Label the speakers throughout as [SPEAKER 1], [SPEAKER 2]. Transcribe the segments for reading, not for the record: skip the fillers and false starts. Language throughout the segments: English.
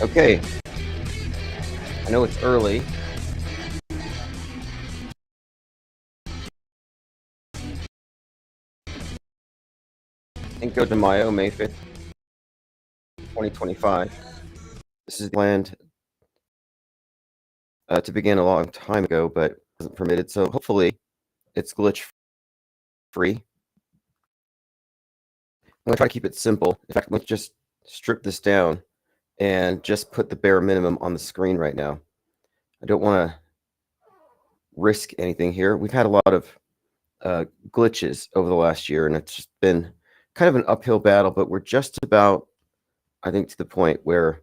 [SPEAKER 1] Okay, I know it's early. Cinco de Mayo, May 5th, 2025. This is planned to begin a long time ago, but wasn't permitted, so hopefully it's glitch-free. I'm going to try to keep it simple. In fact, let's just strip this down and just put the bare minimum on the screen right now. I don't want to risk anything here. We've had a lot of glitches over the last year, and it's just been kind of an uphill battle, but we're just about, I think, to the point where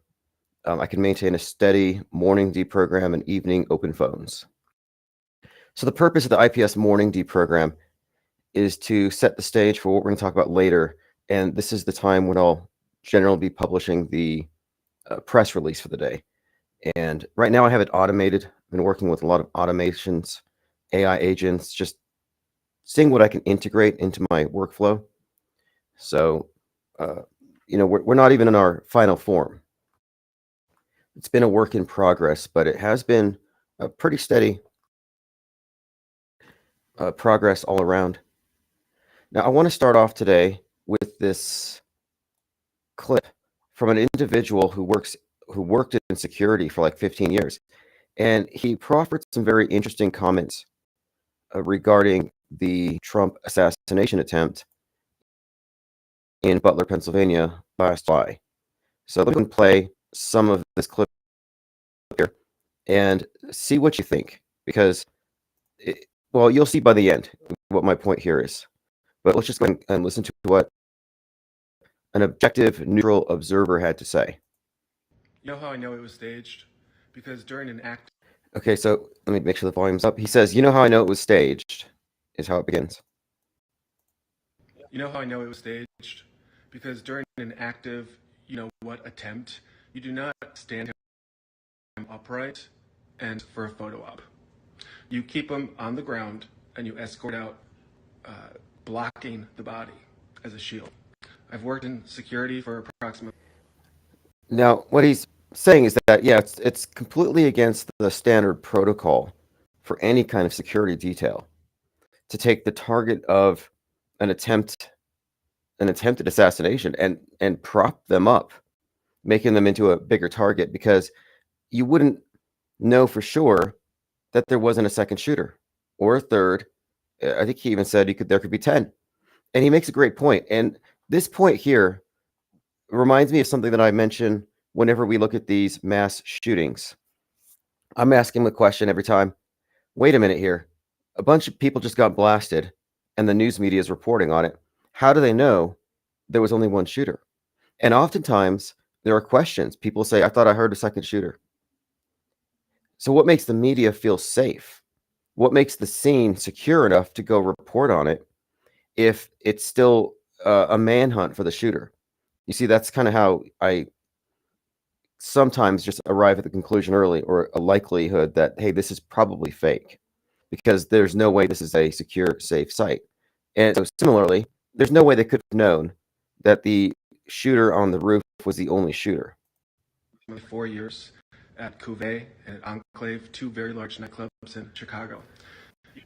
[SPEAKER 1] I can maintain a steady morning deprogram and evening open phones. So the purpose of the IPS morning deprogram is to set the stage for what we're going to talk about later, and this is the time when I'll generally be publishing the press release for the day. And right now I have it automated. I've been working with a lot of automations, AI agents, just seeing what I can integrate into my workflow. So, we're not even in our final form. It's been a work in progress, but it has been a pretty steady progress all around. Now, I want to start off today with this clip from an individual who worked in security for like 15 years. And he proffered some very interesting comments regarding the Trump assassination attempt in Butler, Pennsylvania last July. So let me play some of this clip here and see what you think, because, you'll see by the end what my point here is. But let's just go and listen to what an objective, neutral observer had to say.
[SPEAKER 2] You know how I know it was staged? Because during an act...
[SPEAKER 1] Okay, so let me make sure the volume's up. He says, "You know how I know it was staged," is how it begins.
[SPEAKER 2] You know how I know it was staged? Because during an active, attempt, you do not stand him upright and for a photo op. You keep him on the ground and you escort out, blocking the body as a shield. I've worked in security for approximately...
[SPEAKER 1] Now, what he's saying is that, yeah, it's completely against the standard protocol for any kind of security detail to take the target of an attempted assassination and prop them up, making them into a bigger target, because you wouldn't know for sure that there wasn't a second shooter or a third. I think he even said there could be 10. And he makes a great point. And this point here reminds me of something that I mention whenever we look at these mass shootings. I'm asking the question every time, wait a minute here. A bunch of people just got blasted and the news media is reporting on it. How do they know there was only one shooter? And oftentimes there are questions. People say, I thought I heard a second shooter. So what makes the media feel safe? What makes the scene secure enough to go report on it if it's still a manhunt for the shooter? You see, that's kind of how I sometimes just arrive at the conclusion early, or a likelihood that, hey, this is probably fake, because there's no way this is a secure, safe site. And so similarly, there's no way they could have known that the shooter on the roof was the only shooter.
[SPEAKER 2] 4 years at Cuvée and at Enclave, two very large nightclubs in Chicago.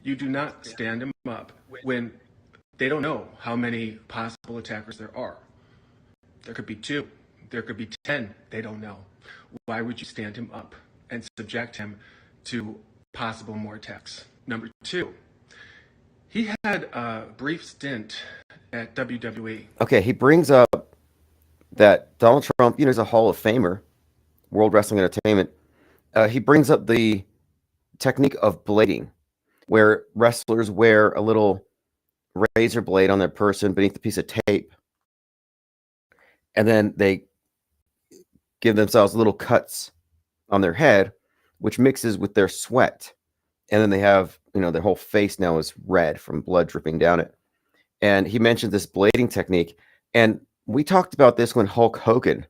[SPEAKER 2] You do not stand him up when they don't know how many possible attackers there are. There could be 2, there could be 10, they don't know. Why would you stand him up and subject him to possible more attacks? Number 2, he had a brief stint at WWE.
[SPEAKER 1] Okay, he brings up that Donald Trump, is a Hall of Famer, World Wrestling Entertainment. He brings up the technique of blading, where wrestlers wear a little razor blade on their person beneath a piece of tape, and then they give themselves little cuts on their head, which mixes with their sweat. And then they have, their whole face now is red from blood dripping down it. And he mentioned this blading technique. And We talked about this when Hulk Hogan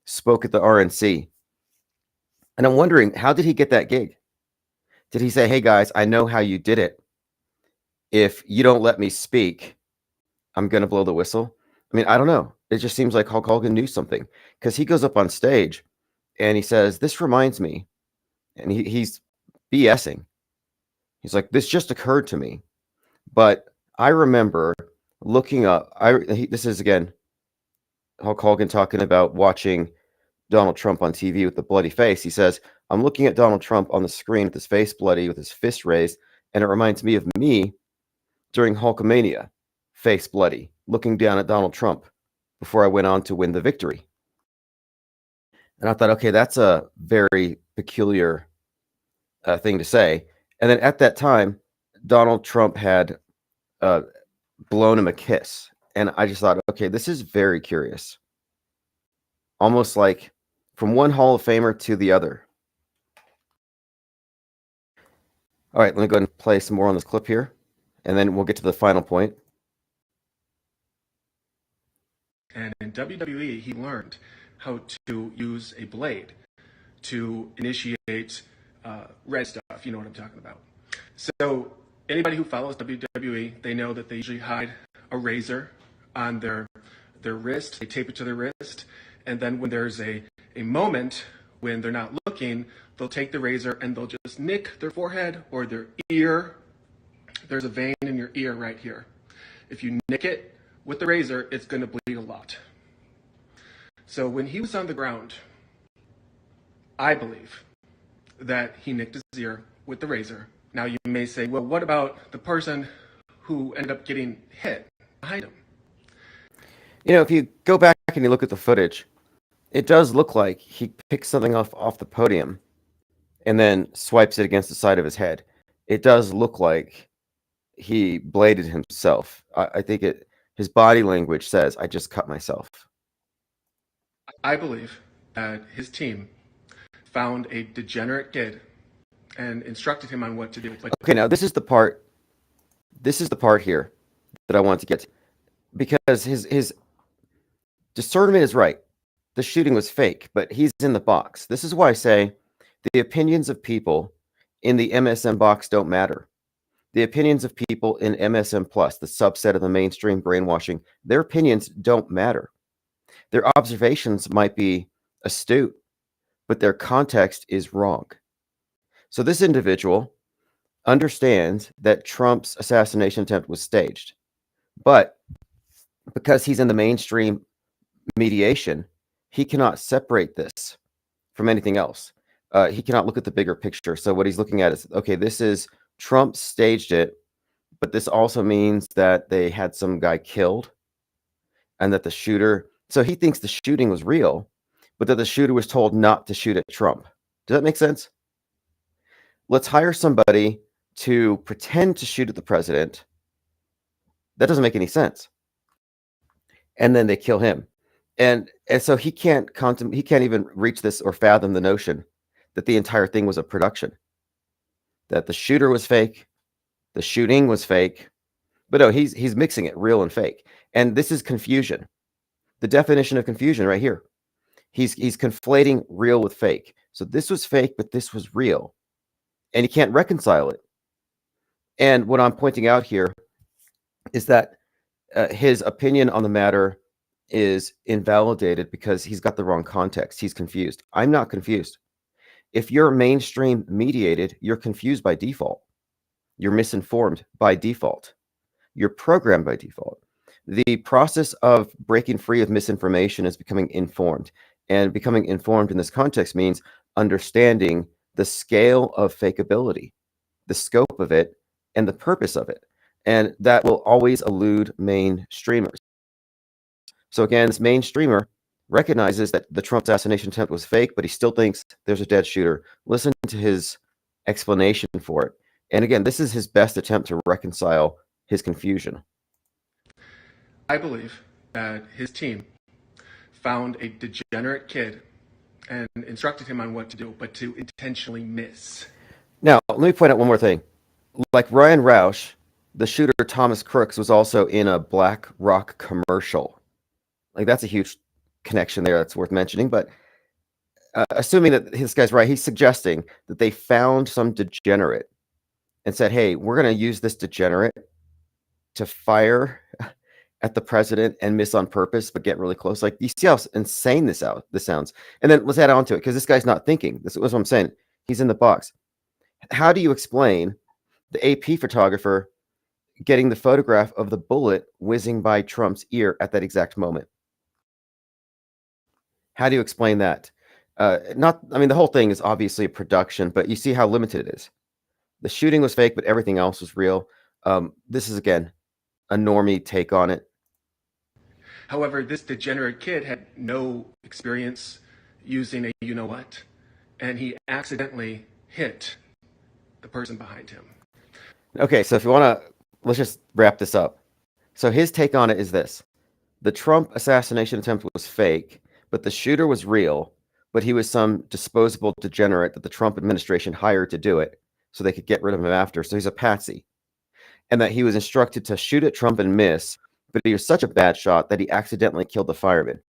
[SPEAKER 1] spoke at the RNC. And I'm wondering, how did he get that gig? Did he say, hey guys, I know how you did it. If you don't let me speak, I'm going to blow the whistle? I mean, I don't know. It just seems like Hulk Hogan knew something, because he goes up on stage and he says, this reminds me, and he's BSing. He's like, this just occurred to me. But I remember looking up, this is again, Hulk Hogan talking about watching Donald Trump on TV with the bloody face. He says, I'm looking at Donald Trump on the screen with his face bloody, with his fist raised, and it reminds me of me during Hulkamania, face bloody, looking down at Donald Trump before I went on to win the victory. And I thought, okay, that's a very peculiar thing to say. And then at that time, Donald Trump had blown him a kiss. And I just thought, okay, this is very curious. Almost like from one Hall of Famer to the other. All right, let me go ahead and play some more on this clip here, and then we'll get to the final point.
[SPEAKER 2] And in WWE, he learned how to use a blade to initiate red stuff. You know what I'm talking about. So anybody who follows WWE, they know that they usually hide a razor on their wrist. They tape it to their wrist. And then when there's a moment when they're not looking, they'll take the razor and they'll just nick their forehead or their ear. There's a vein in your ear right here. If you nick it with the razor, it's going to bleed a lot. So when he was on the ground, I believe that he nicked his ear with the razor. Now you may say, well, what about the person who ended up getting hit behind him?
[SPEAKER 1] You know, if you go back and you look at the footage, it does look like he picks something off the podium and then swipes it against the side of his head. It does look like he bladed himself. I think his body language says, I just cut myself.
[SPEAKER 2] I believe that his team found a degenerate kid and instructed him on what to do.
[SPEAKER 1] Okay, now this is the part here that I want to get to, because his discernment is right. The shooting was fake, but he's in the box. This is why I say the opinions of people in the MSM box don't matter. The opinions of people in MSM Plus, the subset of the mainstream brainwashing, their opinions don't matter. Their observations might be astute, but their context is wrong. So this individual understands that Trump's assassination attempt was staged, but because he's in the mainstream mediation, he cannot separate this from anything else. He cannot look at the bigger picture. So what he's looking at is, okay, this is Trump staged it, but this also means that they had some guy killed and that the shooter, so he thinks the shooting was real, but that the shooter was told not to shoot at Trump. Does that make sense? Let's hire somebody to pretend to shoot at the president. That doesn't make any sense. And then they kill him. And so he can't even reach this or fathom the notion that the entire thing was a production, that the shooter was fake, the shooting was fake. But no, he's mixing it, real and fake. And this is confusion. The definition of confusion right here. He's conflating real with fake. So this was fake, but this was real. And he can't reconcile it. And what I'm pointing out here is that his opinion on the matter is invalidated because he's got the wrong context. He's confused. I'm not confused. If you're mainstream mediated, you're confused by default. You're misinformed by default. You're programmed by default. The process of breaking free of misinformation is becoming informed. And becoming informed in this context means understanding the scale of fakeability, the scope of it, and the purpose of it. And that will always elude mainstreamers. So again, this mainstreamer recognizes that the Trump assassination attempt was fake, but he still thinks there's a dead shooter. Listen to his explanation for it. And again, this is his best attempt to reconcile his confusion.
[SPEAKER 2] I believe that his team found a degenerate kid and instructed him on what to do, but to intentionally miss.
[SPEAKER 1] Now, let me point out one more thing. Like Ryan Roush, the shooter Thomas Crooks was also in a BlackRock commercial. Like, that's a huge connection there that's worth mentioning. But assuming that this guy's right, he's suggesting that they found some degenerate and said, hey, we're going to use this degenerate to fire at the president and miss on purpose, but get really close. Like, you see how insane this sounds. And then let's add on to it, because this guy's not thinking. This is what I'm saying. He's in the box. How do you explain the AP photographer getting the photograph of the bullet whizzing by Trump's ear at that exact moment? How do you explain that? I mean, the whole thing is obviously a production, but you see how limited it is. The shooting was fake, but everything else was real. This is, again, a normie take on it.
[SPEAKER 2] However, this degenerate kid had no experience using a you-know-what, and he accidentally hit the person behind him.
[SPEAKER 1] Okay, so if you want to, let's just wrap this up. So his take on it is this. The Trump assassination attempt was fake, but the shooter was real, but he was some disposable degenerate that the Trump administration hired to do it so they could get rid of him after. So he's a patsy. And that he was instructed to shoot at Trump and miss, but he was such a bad shot that he accidentally killed the fireman.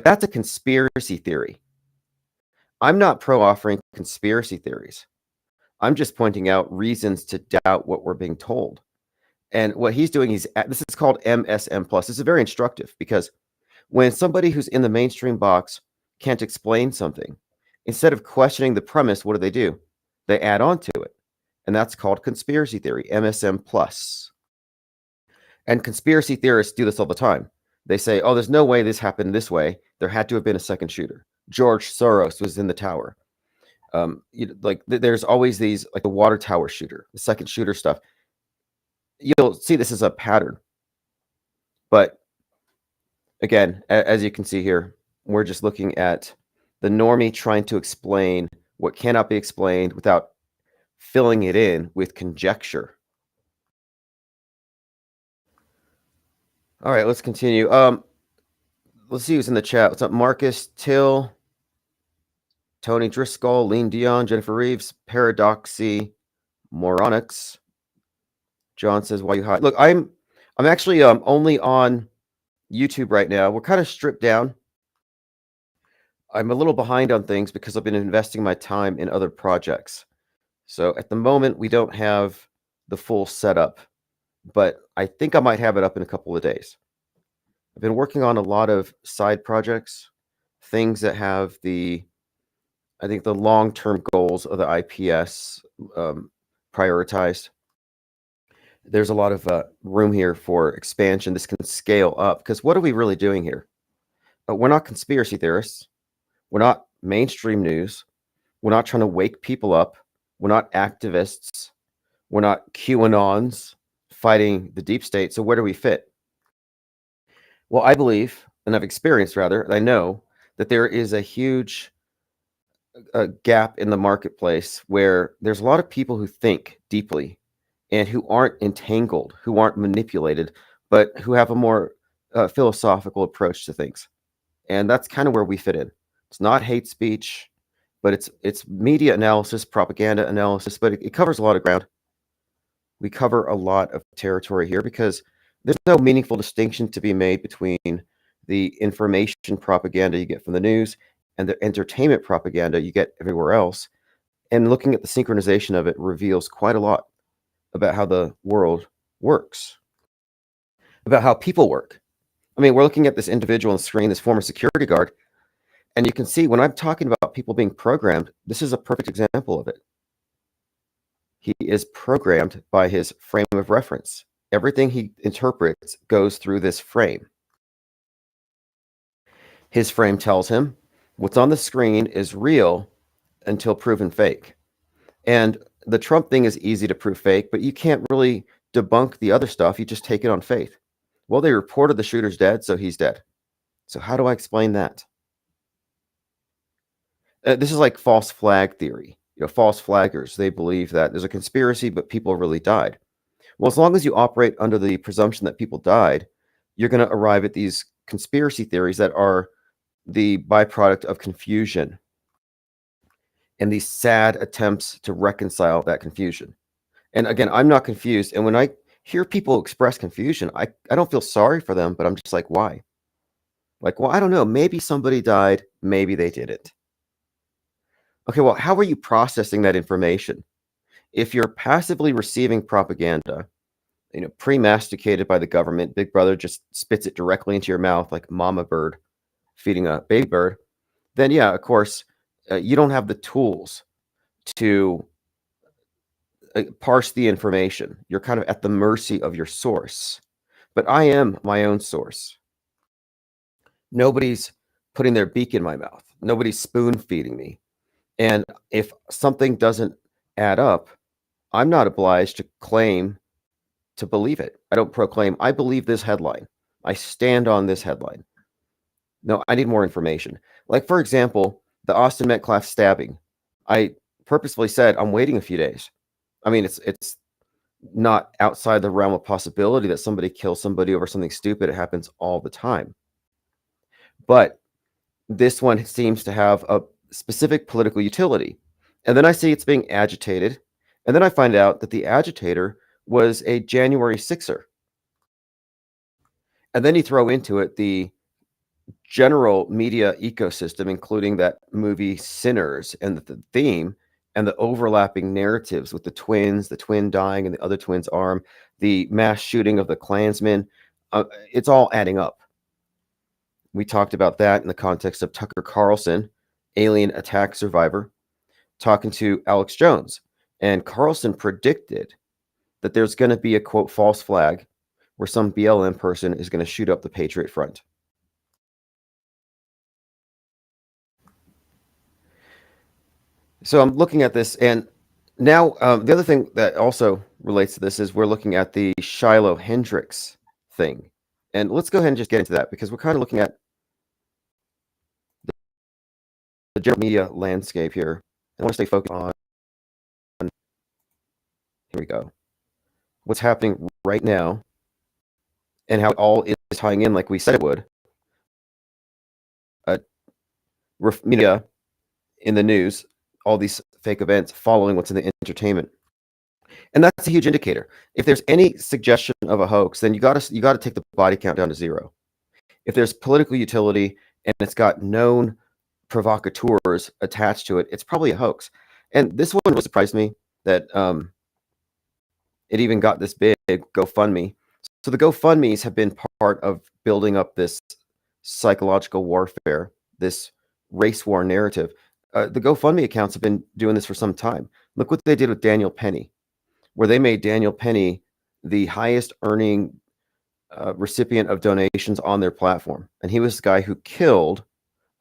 [SPEAKER 1] That's a conspiracy theory. I'm not pro-offering conspiracy theories. I'm just pointing out reasons to doubt what we're being told. And what he's doing, this is called MSM+. This is very instructive, because when somebody who's in the mainstream box can't explain something, instead of questioning the premise, what do? They add on to it. And that's called conspiracy theory, MSM+. And conspiracy theorists do this all the time. They say, oh, there's no way this happened this way. There had to have been a second shooter. George Soros was in the tower. There's always these, like the water tower shooter, the second shooter stuff. You'll see this as a pattern. But again, as you can see here, we're just looking at the normie trying to explain what cannot be explained without filling it in with conjecture. All right, let's continue. Let's see who's in the chat. What's up, Marcus, Till, Tony Driscoll, Lean Dion, Jennifer Reeves, Paradoxy, Moronics. John says, why you hide? Look, I'm actually only on YouTube right now. We're kind of stripped down. I'm a little behind on things because I've been investing my time in other projects. So at the moment, we don't have the full setup, but I think I might have it up in a couple of days. I've been working on a lot of side projects, things that have the long-term goals of the IPS prioritized. There's a lot of room here for expansion. This can scale up, because what are we really doing here? We're not conspiracy theorists. We're not mainstream news. We're not trying to wake people up. We're not activists. We're not QAnons fighting the deep state. So where do we fit? Well, I believe, and I've experienced rather, and I know that there is a huge gap in the marketplace where there's a lot of people who think deeply and who aren't entangled, who aren't manipulated, but who have a more philosophical approach to things. And that's kind of where we fit in. It's not hate speech, but it's media analysis, propaganda analysis, but it covers a lot of ground. We cover a lot of territory here because there's no meaningful distinction to be made between the information propaganda you get from the news and the entertainment propaganda you get everywhere else. And looking at the synchronization of it reveals quite a lot about how the world works, about how people work. I mean, we're looking at this individual on the screen, this former security guard, and you can see when I'm talking about people being programmed, this is a perfect example of it. He is programmed by his frame of reference. Everything he interprets goes through this frame. His frame tells him what's on the screen is real until proven fake. And the Trump thing is easy to prove fake, but you can't really debunk the other stuff. You just take it on faith. Well, they reported the shooter's dead, so he's dead. So how do I explain that? This is like false flag theory. False flaggers, they believe that there's a conspiracy, but people really died. Well, as long as you operate under the presumption that people died, you're going to arrive at these conspiracy theories that are the byproduct of confusion and these sad attempts to reconcile that confusion. And again, I'm not confused. And when I hear people express confusion, I don't feel sorry for them, but I'm just like, why? Like, well, I don't know. Maybe somebody died. Maybe they didn't. Okay, well, how are you processing that information? If you're passively receiving propaganda, pre-masticated by the government, Big Brother just spits it directly into your mouth like mama bird feeding a baby bird, then yeah, of course, you don't have the tools to parse the information. You're kind of at the mercy of your source. But I am my own source. Nobody's putting their beak in my mouth. Nobody's spoon feeding me. And if something doesn't add up, I'm not obliged to claim to believe it. I don't proclaim, I believe this headline. I stand on this headline. No, I need more information. Like, for example, the Austin Metcalf stabbing. I purposefully said I'm waiting a few days. I mean, it's not outside the realm of possibility that somebody kills somebody over something stupid. It happens all the time. But this one seems to have a specific political utility. And then I see it's being agitated. And then I find out that the agitator was a January 6er. And then you throw into it the general media ecosystem, including that movie Sinners and the theme and the overlapping narratives with the twins, the twin dying in the other twin's arm, the mass shooting of the Klansmen. It's all adding up. We talked about that in the context of Tucker Carlson, alien attack survivor, talking to Alex Jones. And Carlson predicted that there's going to be a, quote, false flag where some BLM person is going to shoot up the Patriot Front. So I'm looking at this, and now the other thing that also relates to this is we're looking at the Shiloh Hendricks thing. And let's go ahead and just get into that because we're kind of looking at the general media landscape here. I want to stay focused on, here we go, what's happening right now and how it all is tying in like we said it would. Media in the news, all these fake events following what's in the entertainment. And that's a huge indicator. If there's any suggestion of a hoax, then you got to take the body count down to 0. If there's political utility and it's got known provocateurs attached to it, it's probably a hoax. And this one really surprised me that it even got this big, GoFundMe. So the GoFundMes have been part of building up this psychological warfare, this race war narrative. The GoFundMe accounts have been doing this for some time. Look what they did with Daniel Penny, where they made Daniel Penny the highest earning recipient of donations on their platform. And he was the guy who killed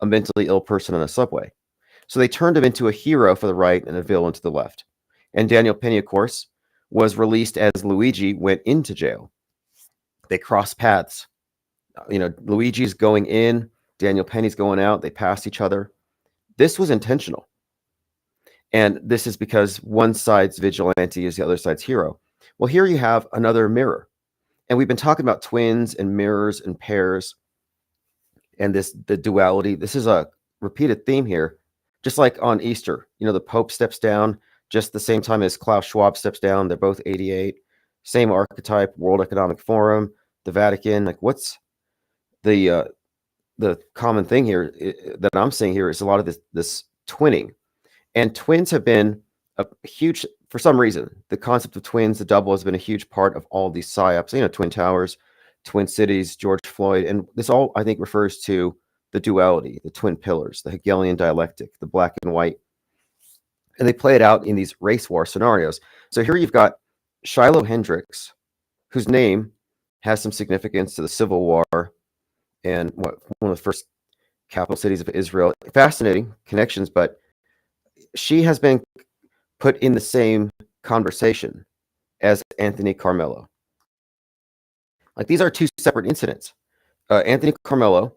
[SPEAKER 1] a mentally ill person on a subway. So they turned him into a hero for the right and a villain to the left. And Daniel Penny, of course, was released as Luigi went into jail. They crossed paths. Luigi's going in, Daniel Penny's going out. They passed each other. This was intentional. And this is because one side's vigilante is the other side's hero. Well, here you have another mirror. And we've been talking about twins and mirrors and pairs and the duality. This is a repeated theme here. Just like on Easter, the Pope steps down just the same time as Klaus Schwab steps down. They're both 88. Same archetype, World Economic Forum, the Vatican. Like, what's the common thing here that I'm seeing here is a lot of this twinning. And twins have been a huge, for some reason, the concept of twins, the double, has been a huge part of all these psyops, Twin Towers, Twin Cities, George Floyd. And this all, I think, refers to the duality, the twin pillars, the Hegelian dialectic, the black and white. And they play it out in these race war scenarios. So here you've got Shiloh Hendricks, whose name has some significance to the Civil War and one of the first capital cities of Israel. Fascinating connections, but she has been put in the same conversation as Anthony Carmelo. Like, these are two separate incidents. Anthony Carmelo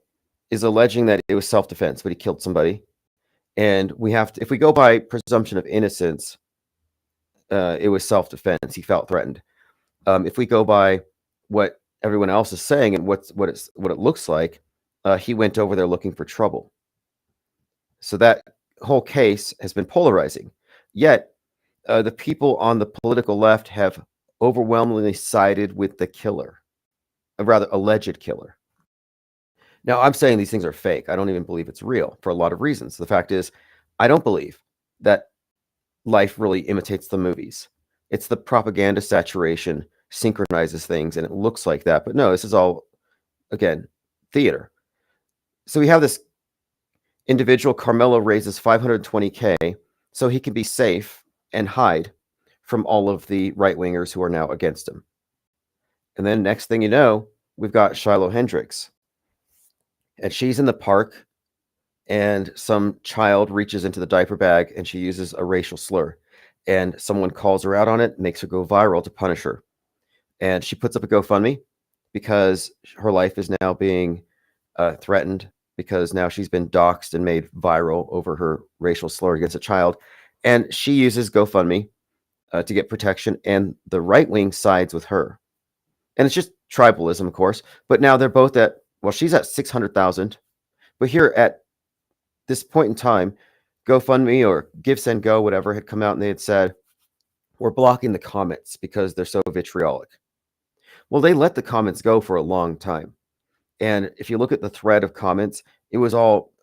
[SPEAKER 1] is alleging that it was self-defense, but he killed somebody. And we have to, if we go by presumption of innocence, it was self-defense. He felt threatened. If we go by what everyone else is saying and what it looks like, he went over there looking for trouble. So that whole case has been polarizing. Yet the people on the political left have overwhelmingly sided with the killer, a rather alleged killer. Now, I'm saying these things are fake. I don't even believe it's real for a lot of reasons. The fact is, I don't believe that life really imitates the movies. It's the propaganda saturation synchronizes things, and it looks like that. But no, this is all, again, theater. So we have this individual. Carmelo raises 520K so he can be safe and hide from all of the right-wingers who are now against him. And then next thing you know, we've got Shiloh Hendricks. And she's in the park, and some child reaches into the diaper bag, and she uses a racial slur. And someone calls her out on it, makes her go viral to punish her. And she puts up a GoFundMe because her life is now being threatened, because now she's been doxxed and made viral over her racial slur against a child. And she uses GoFundMe to get protection, and the right wing sides with her. And it's just tribalism, of course. But now they're both at, well, she's at 600,000. But here at this point in time, GoFundMe or Give, Send, Go, whatever, had come out and they had said, we're blocking the comments because they're so vitriolic. Well, they let the comments go for a long time. And if you look at the thread of comments, it was all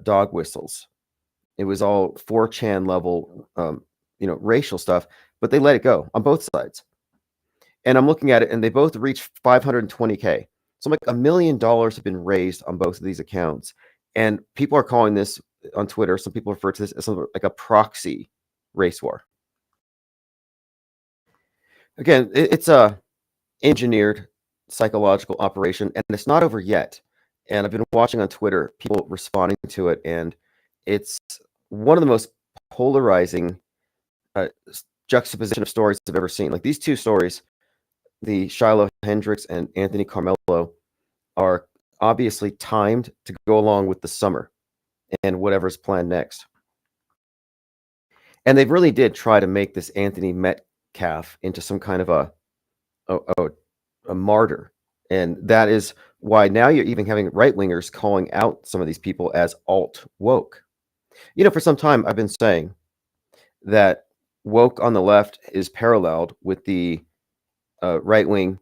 [SPEAKER 1] dog whistles. It was all 4chan level, racial stuff, but they let it go on both sides. And I'm looking at it, and they both reached 520K. So I'm like, $1 million have been raised on both of these accounts. And people are calling this on Twitter, some people refer to this as something like a proxy race war. Again, it's a engineered psychological operation, and it's not over yet. And I've been watching on Twitter people responding to it, and it's one of the most polarizing juxtaposition of stories I've ever seen. Like, these two stories, the Shiloh Hendricks and Anthony Carmelo, are obviously timed to go along with the summer and whatever's planned next. And they really did try to make this Anthony Metcalf into some kind of a martyr. And that is why now you're even having right-wingers calling out some of these people as alt-woke. For some time I've been saying that woke on the left is paralleled with the right-wing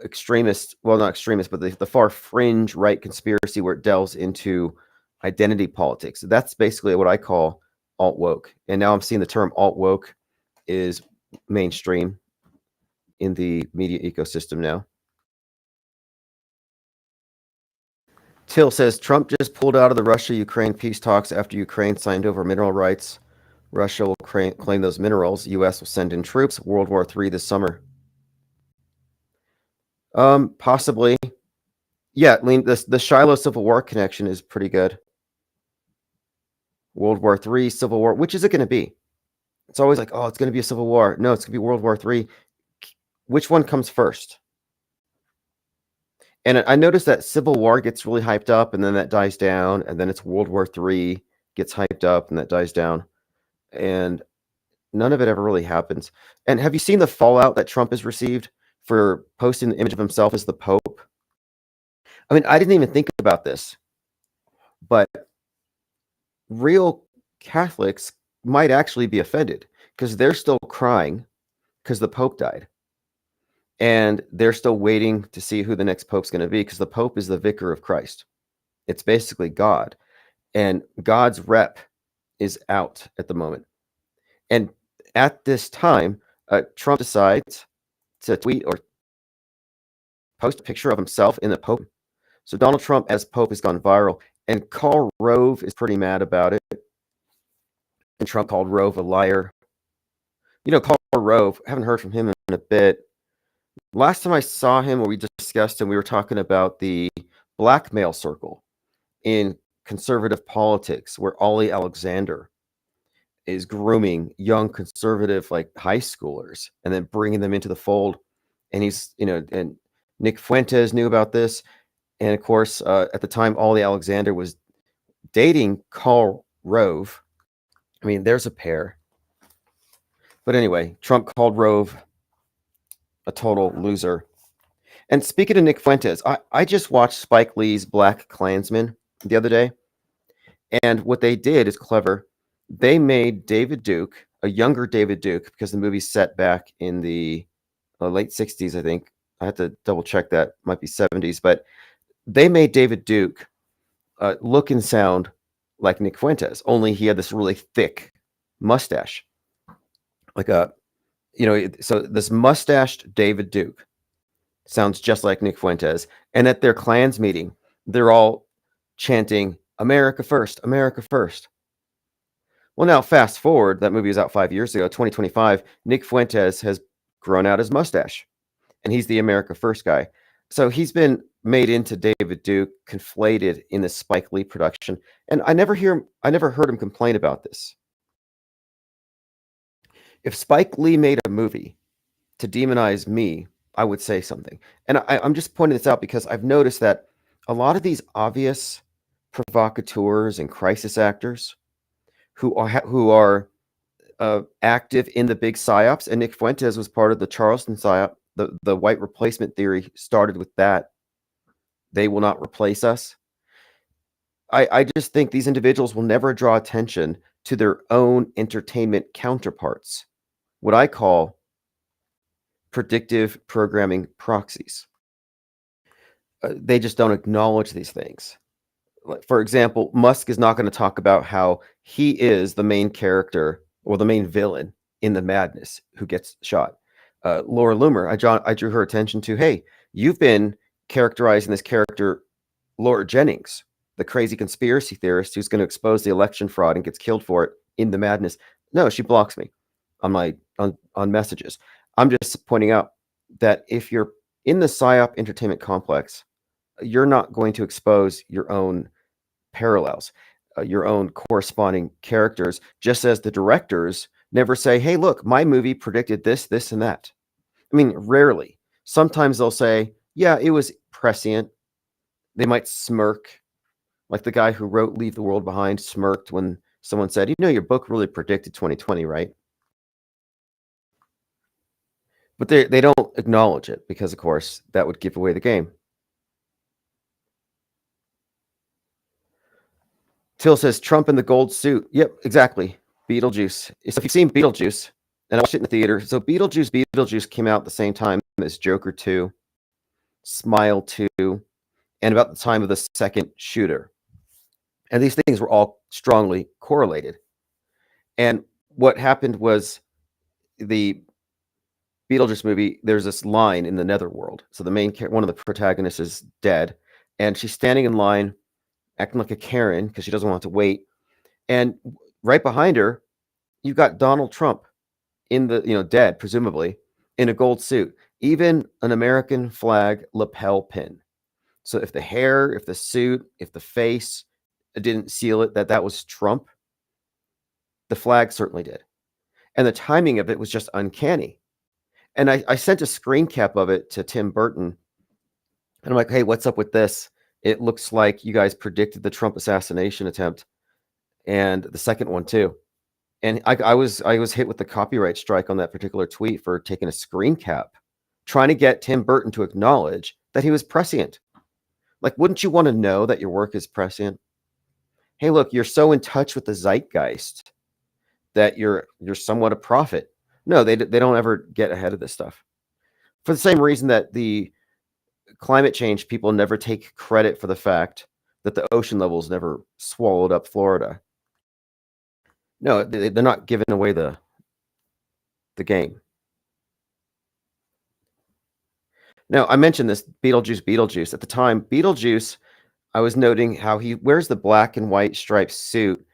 [SPEAKER 1] extremist, well, not extremist, but the far fringe right conspiracy where it delves into identity politics. That's basically what I call alt-woke. And now I'm seeing the term alt-woke is mainstream in the media ecosystem now. Till says, Trump just pulled out of the Russia-Ukraine peace talks after Ukraine signed over mineral rights. Russia will claim those minerals. U.S. will send in troops. World War III this summer. Possibly. Yeah, the Shiloh Civil War connection is pretty good. World War III, Civil War. Which is it going to be? It's always like, oh, it's going to be a Civil War. No, it's going to be World War III. Which one comes first? And I noticed that Civil War gets really hyped up, and then that dies down, and then it's World War III gets hyped up, and that dies down. And none of it ever really happens. And have you seen the fallout that Trump has received for posting the image of himself as the Pope? I mean, I didn't even think about this, but real Catholics might actually be offended because they're still crying because the Pope died. And they're still waiting to see who the next Pope's going to be, because the Pope is the vicar of Christ. It's basically God. And God's rep is out at the moment. And at this time, Trump decides to tweet or post a picture of himself in the Pope. So Donald Trump as Pope has gone viral. And Karl Rove is pretty mad about it. And Trump called Rove a liar. Karl Rove, haven't heard from him in a bit. Last time I saw him, or we discussed him, we were talking about the blackmail circle in conservative politics, where Ollie Alexander is grooming young conservative, like high schoolers, and then bringing them into the fold. And he's, and Nick Fuentes knew about this. And of course, at the time, Ollie Alexander was dating Karl Rove. I mean, there's a pair. But anyway, Trump called Rove a total loser. And speaking of Nick Fuentes, I just watched Spike Lee's Black Klansman the other day. And what they did is clever. They made David Duke, a younger David Duke, because the movie's set back in the late 60s, I think. I have to double check that. Might be 70s. But they made David Duke look and sound like Nick Fuentes, only he had this really thick mustache, like a, so this mustached David Duke sounds just like Nick Fuentes. And at their Klans meeting, they're all chanting "America first, America first." Well, now fast forward, that movie was out 5 years ago, 2025. Nick Fuentes has grown out his mustache, and he's the America first guy. So he's been made into David Duke, conflated in the Spike Lee production, and I never heard him complain about this. If Spike Lee made a movie to demonize me, I would say something. And I'm just pointing this out because I've noticed that a lot of these obvious provocateurs and crisis actors who are active in the big psyops, and Nick Fuentes was part of the Charleston psyop. The white replacement theory started with that. They will not replace us. I just think these individuals will never draw attention to their own entertainment counterparts, what I call predictive programming proxies. They just don't acknowledge these things. For example, Musk is not going to talk about how he is the main character or the main villain in the madness who gets shot. Laura Loomer, I drew her attention to, hey, you've been characterizing this character, Laura Jennings, the crazy conspiracy theorist who's going to expose the election fraud and gets killed for it in the madness. No, she blocks me on messages. I'm just pointing out that if you're in the PSYOP entertainment complex, you're not going to expose your own parallels, your own corresponding characters, just as the directors never say, hey, look, my movie predicted this, this, and that. I mean, rarely. Sometimes they'll say, yeah, it was prescient. They might smirk, like the guy who wrote Leave the World Behind smirked when someone said, your book really predicted 2020, right? But they don't acknowledge it because, of course, that would give away the game. Till says Trump in the gold suit. Yep, exactly. Beetlejuice. So if you've seen Beetlejuice, and I watched it in the theater, so Beetlejuice came out at the same time as Joker 2, Smile 2, and about the time of the second shooter. And these things were all strongly correlated. And what happened was the Beetlejuice movie, there's this line in the netherworld. So one of the protagonists is dead, and she's standing in line, acting like a Karen because she doesn't want to wait. And right behind her, you've got Donald Trump in the, dead, presumably, in a gold suit, even an American flag lapel pin. So if the hair, if the suit, if the face didn't seal it that was Trump, the flag certainly did. And the timing of it was just uncanny. And I sent a screen cap of it to Tim Burton. And I'm like, hey, what's up with this? It looks like you guys predicted the Trump assassination attempt and the second one too. And I was hit with the copyright strike on that particular tweet for taking a screen cap, trying to get Tim Burton to acknowledge that he was prescient. Like, wouldn't you want to know that your work is prescient? Hey, look, you're so in touch with the zeitgeist that you're somewhat a prophet. No, they don't ever get ahead of this stuff. For the same reason that the climate change people never take credit for the fact that the ocean levels never swallowed up Florida. No, they're not giving away the game. Now, I mentioned this Beetlejuice. At the time, Beetlejuice, I was noting how he wears the black and white striped suit,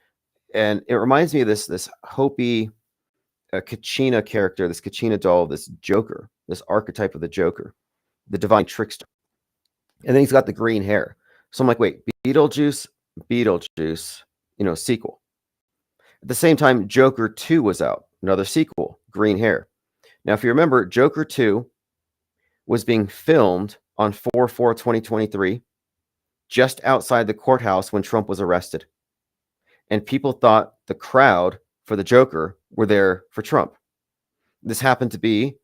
[SPEAKER 1] and it reminds me of this Hopi Kachina character, this Kachina doll, this Joker, this archetype of the Joker, the divine trickster. And then he's got the green hair. So I'm like, wait, Beetlejuice, sequel. At the same time, Joker 2 was out, another sequel, green hair. Now, if you remember, Joker 2 was being filmed on 4/4/2023, just outside the courthouse when Trump was arrested. And people thought the crowd for the Joker were there for Trump. This happened to be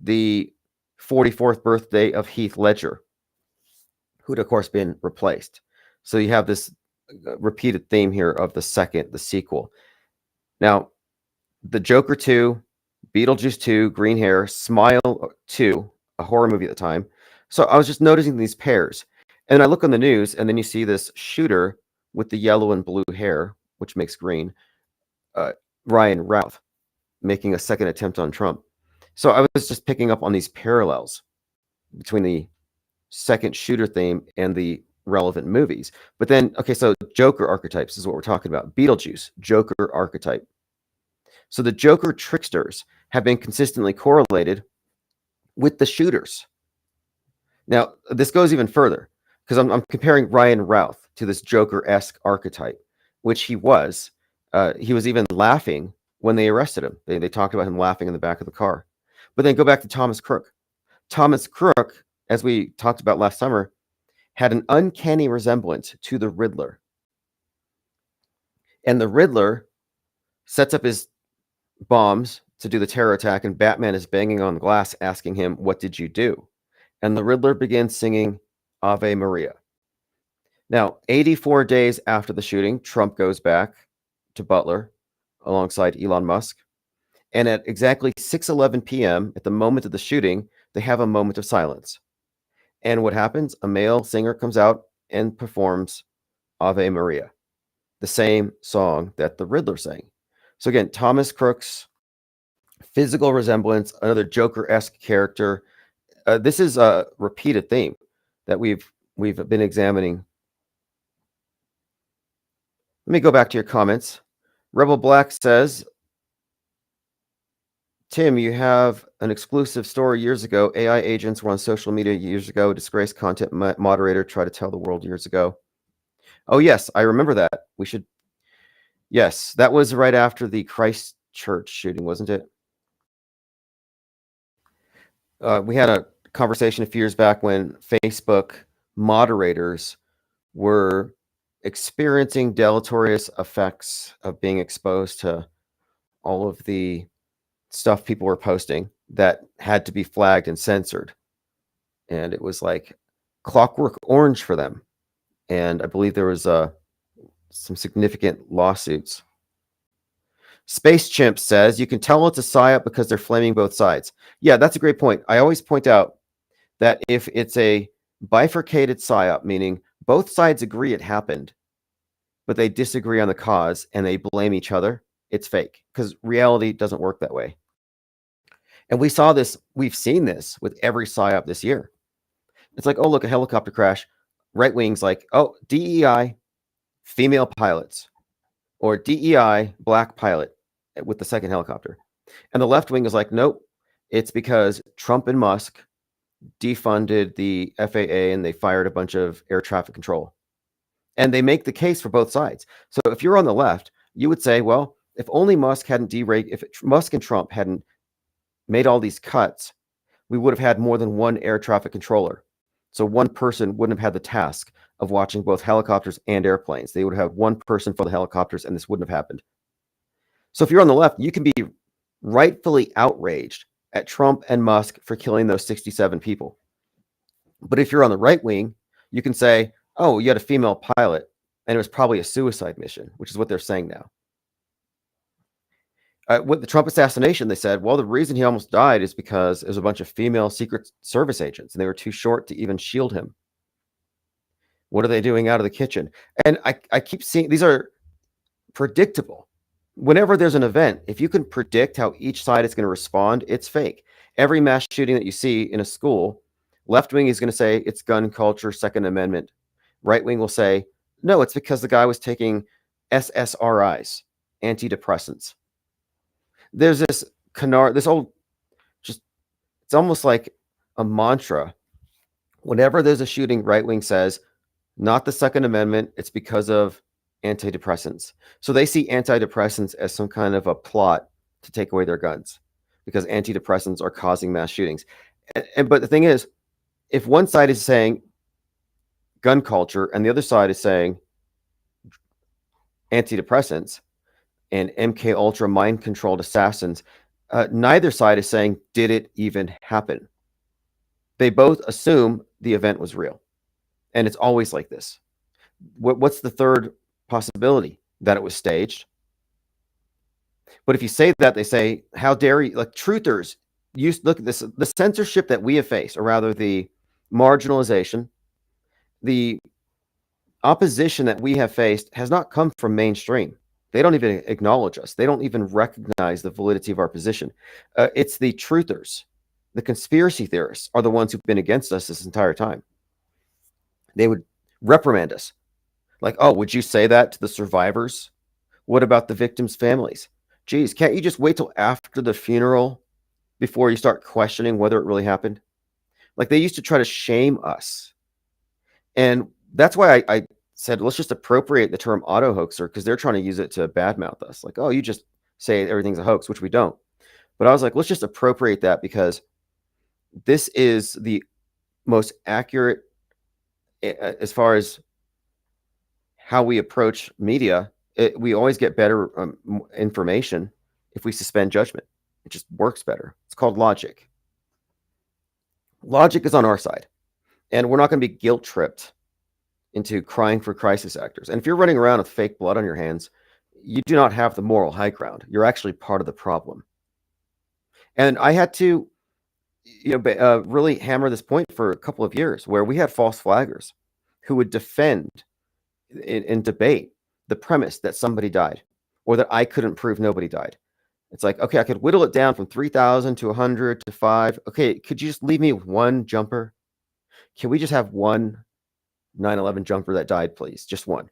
[SPEAKER 1] the 44th birthday of Heath Ledger, who'd, of course, been replaced. So you have this repeated theme here of the sequel. Now, the Joker 2, Beetlejuice 2, green hair, Smile 2, a horror movie at the time. So I was just noticing these pairs. And I look on the news, and then you see this shooter with the yellow and blue hair, which makes green, Ryan Routh, making a second attempt on Trump. So I was just picking up on these parallels between the second shooter theme and the relevant movies. But then, okay, so Joker archetypes is what we're talking about. Beetlejuice, Joker archetype. So the Joker tricksters have been consistently correlated with the shooters. Now, this goes even further because I'm comparing Ryan Routh to this Joker-esque archetype, which he was. He was even laughing when they arrested him. They talked about him laughing in the back of the car. But then go back to Thomas Crook. Thomas Crook, as we talked about last summer, had an uncanny resemblance to the Riddler. And the Riddler sets up his bombs to do the terror attack, and Batman is banging on the glass asking him, "What did you do?" And the Riddler begins singing Ave Maria. Now, 84 days after the shooting, Trump goes back to Butler alongside Elon Musk. And at exactly 6:11 p.m., at the moment of the shooting, they have a moment of silence. And what happens? A male singer comes out and performs Ave Maria, the same song that the Riddler sang. So again, Thomas Crook's physical resemblance, another Joker-esque character. This is a repeated theme that we've been examining. Let me go back to your comments. Rebel Black says, Tim, you have an exclusive story years ago. AI agents were on social media years ago. Disgraced content moderator tried to tell the world years ago. Oh, yes, I remember that. We should. Yes, that was right after the Christchurch shooting, wasn't it? We had a conversation a few years back when Facebook moderators were experiencing deleterious effects of being exposed to all of the stuff people were posting that had to be flagged and censored. And it was like Clockwork Orange for them. And I believe there was some significant lawsuits. Space Chimp says, you can tell it's a psyop because they're flaming both sides. Yeah, that's a great point. I always point out that if it's a bifurcated psyop, meaning both sides agree it happened, but they disagree on the cause and they blame each other, it's fake, because reality doesn't work that way. And we saw this, we've seen this with every psyop this year. It's like, oh, look, a helicopter crash. Right wing's like, oh, DEI, female pilots, or DEI, black pilot with the second helicopter. And the left wing is like, nope, it's because Trump and Musk defunded the FAA and they fired a bunch of air traffic control. And they make the case for both sides. So if you're on the left, you would say, well, if only Musk hadn't if Musk and Trump hadn't made all these cuts, we would have had more than one air traffic controller. So one person wouldn't have had the task of watching both helicopters and airplanes. They would have had one person for the helicopters, and this wouldn't have happened. So if you're on the left, you can be rightfully outraged at Trump and Musk for killing those 67 people. But if you're on the right wing, you can say, oh, you had a female pilot, and it was probably a suicide mission, which is what they're saying now. With the Trump assassination, they said, well, the reason he almost died is because it was a bunch of female Secret Service agents, and they were too short to even shield him. What are they doing out of the kitchen? And I keep seeing these are predictable. Whenever there's an event, if you can predict how each side is going to respond, it's fake. Every mass shooting that you see in a school, left wing is going to say it's gun culture, Second Amendment. Right wing will say, no, it's because the guy was taking SSRIs, antidepressants. There's this old, just, it's almost like a mantra. Whenever there's a shooting, right wing says, not the Second Amendment, it's because of antidepressants. So they see antidepressants as some kind of a plot to take away their guns because antidepressants are causing mass shootings. But the thing is, if one side is saying gun culture and the other side is saying antidepressants and MK Ultra mind controlled assassins, neither side is saying, did it even happen? They both assume the event was real. And it's always like this. What's the third possibility? That it was staged. But if you say that, they say, how dare you? Like truthers, look at this, the censorship that we have faced, or rather the marginalization, the opposition that we have faced has not come from mainstream. They don't even acknowledge us. They don't even recognize the validity of our position. It's the truthers. The conspiracy theorists are the ones who've been against us this entire time. They would reprimand us. Like, oh, would you say that to the survivors? What about the victims' families? Geez, can't you just wait till after the funeral before you start questioning whether it really happened? Like, they used to try to shame us. And that's why I said, let's just appropriate the term auto hoaxer, because they're trying to use it to badmouth us. Like, oh, you just say everything's a hoax, which we don't. But I was like, let's just appropriate that, because this is the most accurate as far as how we approach media. We always get better information if we suspend judgment. It just works better. It's called logic. Logic is on our side, and we're not going to be guilt tripped into crying for crisis actors. And if you're running around with fake blood on your hands, you do not have the moral high ground. You're actually part of the problem. And I had to, really hammer this point for a couple of years, where we had false flaggers who would defend in debate the premise that somebody died, or that I couldn't prove nobody died. It's like, okay, I could whittle it down from 3,000 to 100 to 5. Okay, could you just leave me with one jumper? Can we just have one 9/11 jumper that died, please? Just one.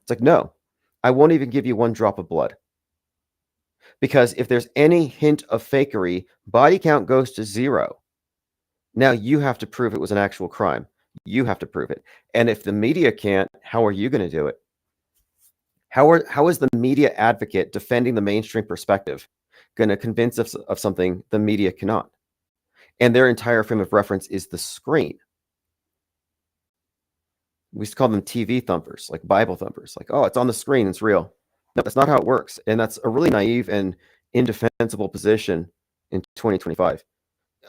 [SPEAKER 1] It's like, no, I won't even give you one drop of blood. Because if there's any hint of fakery, body count goes to 0. Now you have to prove it was an actual crime. You have to prove it. And if the media can't, how are you going to do it? How is the media advocate defending the mainstream perspective going to convince us of something the media cannot? And their entire frame of reference is the screen. We used to call them TV thumpers, like Bible thumpers. Like, oh, it's on the screen, it's real. No, that's not how it works. And that's a really naive and indefensible position in 2025.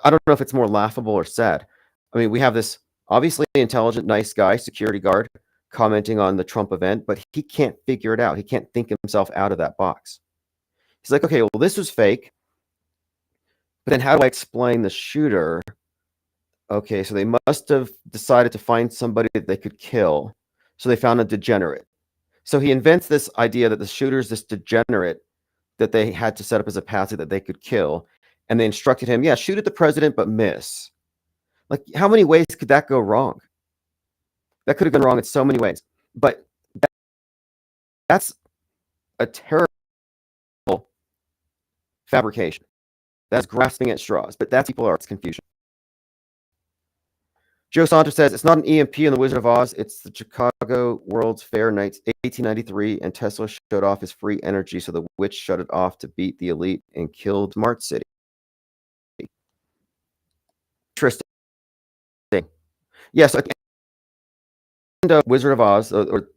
[SPEAKER 1] I don't know if it's more laughable or sad. I mean, we have this obviously intelligent, nice guy, security guard, commenting on the Trump event, but he can't figure it out. He can't think himself out of that box. He's like, okay, well, this was fake. But then how do I explain the shooter? Okay, so they must have decided to find somebody that they could kill. So they found a degenerate. So he invents this idea that the shooter's this degenerate that they had to set up as a patsy that they could kill. And they instructed him, yeah, shoot at the president, but miss. Like, how many ways could that go wrong? That could have gone wrong in so many ways. But that's a terrible fabrication. That's grasping at straws. But that's people are. It's confusion. Joe Santos says, it's not an EMP in The Wizard of Oz. It's the Chicago World's Fair nights, 1893, and Tesla showed off his free energy, so the witch shut it off to beat the elite and killed Smart City. Interesting. Yeah, so at the end of Wizard of Oz, or